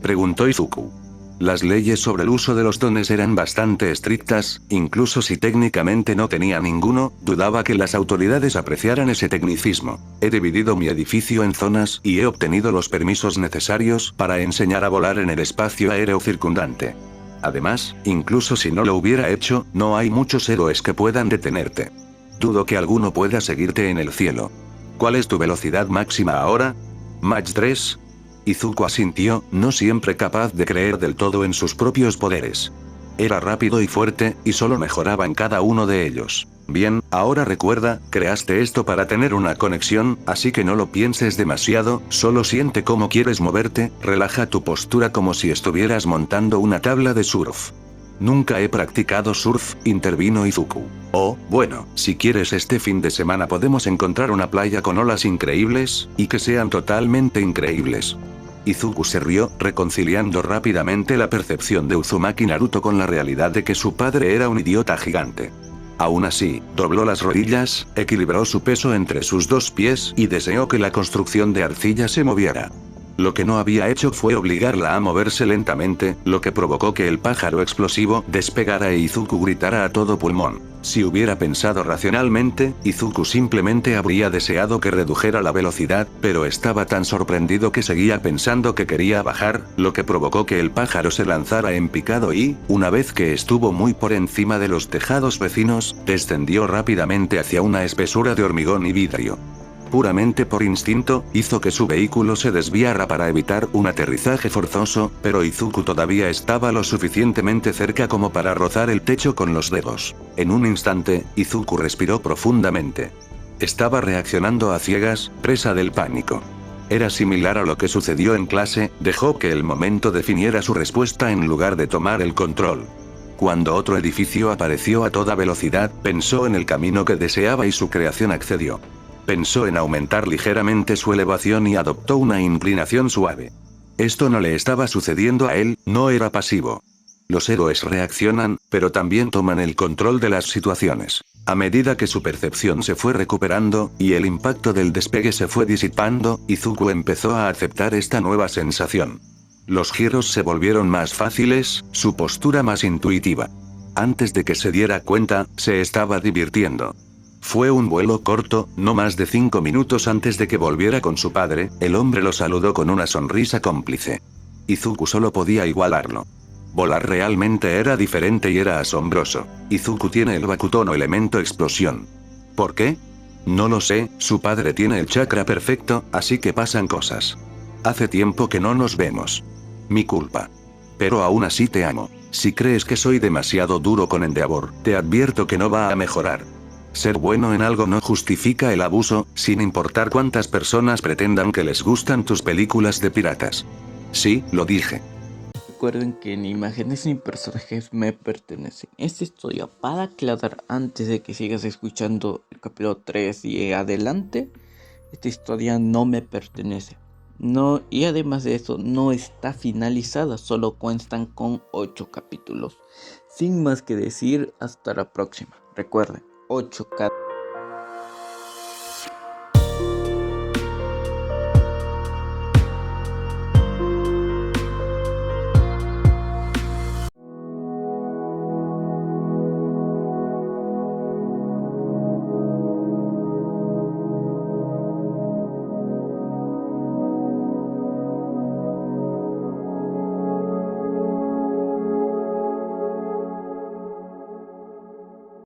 preguntó Izuku. Las leyes sobre el uso de los dones eran bastante estrictas, incluso si técnicamente no tenía ninguno, dudaba que las autoridades apreciaran ese tecnicismo. He dividido mi edificio en zonas y he obtenido los permisos necesarios para enseñar a volar en el espacio aéreo circundante. Además, incluso si no lo hubiera hecho, no hay muchos héroes que puedan detenerte. Dudo que alguno pueda seguirte en el cielo. ¿Cuál es tu velocidad máxima ahora? Mach 3. Izuku asintió, no siempre capaz de creer del todo en sus propios poderes. Era rápido y fuerte, y solo mejoraba en cada uno de ellos. Bien, ahora recuerda, creaste esto para tener una conexión, así que no lo pienses demasiado, solo siente cómo quieres moverte, relaja tu postura como si estuvieras montando una tabla de surf. Nunca he practicado surf, intervino Izuku. Oh, bueno, si quieres este fin de semana podemos encontrar una playa con olas increíbles, y que sean totalmente increíbles. Izuku se rió, reconciliando rápidamente la percepción de Uzumaki Naruto con la realidad de que su padre era un idiota gigante. Aún así, dobló las rodillas, equilibró su peso entre sus dos pies y deseó que la construcción de arcilla se moviera. Lo que no había hecho fue obligarla a moverse lentamente, lo que provocó que el pájaro explosivo despegara e Izuku gritara a todo pulmón. Si hubiera pensado racionalmente, Izuku simplemente habría deseado que redujera la velocidad, pero estaba tan sorprendido que seguía pensando que quería bajar, lo que provocó que el pájaro se lanzara en picado y, una vez que estuvo muy por encima de los tejados vecinos, descendió rápidamente hacia una espesura de hormigón y vidrio. Puramente por instinto, hizo que su vehículo se desviara para evitar un aterrizaje forzoso, pero Izuku todavía estaba lo suficientemente cerca como para rozar el techo con los dedos. En un instante, Izuku respiró profundamente. Estaba reaccionando a ciegas, presa del pánico. Era similar a lo que sucedió en clase, dejó que el momento definiera su respuesta en lugar de tomar el control. Cuando otro edificio apareció a toda velocidad, pensó en el camino que deseaba y su creación accedió. Pensó en aumentar ligeramente su elevación y adoptó una inclinación suave. Esto no le estaba sucediendo a él, no era pasivo. Los héroes reaccionan, pero también toman el control de las situaciones. A medida que su percepción se fue recuperando, y el impacto del despegue se fue disipando, Izuku empezó a aceptar esta nueva sensación. Los giros se volvieron más fáciles, su postura más intuitiva. Antes de que se diera cuenta, se estaba divirtiendo. Fue un vuelo corto, no más de 5 minutos antes de que volviera con su padre, el hombre lo saludó con una sonrisa cómplice. Izuku solo podía igualarlo. Volar realmente era diferente y era asombroso. Izuku tiene el Bakuton o elemento explosión. ¿Por qué? No lo sé, su padre tiene el chakra perfecto, así que pasan cosas. Hace tiempo que no nos vemos. Mi culpa. Pero aún así te amo. Si crees que soy demasiado duro con Endeavor, te advierto que no va a mejorar. Ser bueno en algo no justifica el abuso, sin importar cuántas personas pretendan que les gustan tus películas de piratas. Sí, lo dije. recuerden que ni imágenes ni personajes me pertenecen. Esta historia, para aclarar antes de que sigas escuchando el capítulo 3 y adelante, esta historia no me pertenece. No, y además de eso, no está finalizada, solo cuentan con 8 capítulos. Sin más que decir, hasta la próxima. Recuerden, 8 capítulos.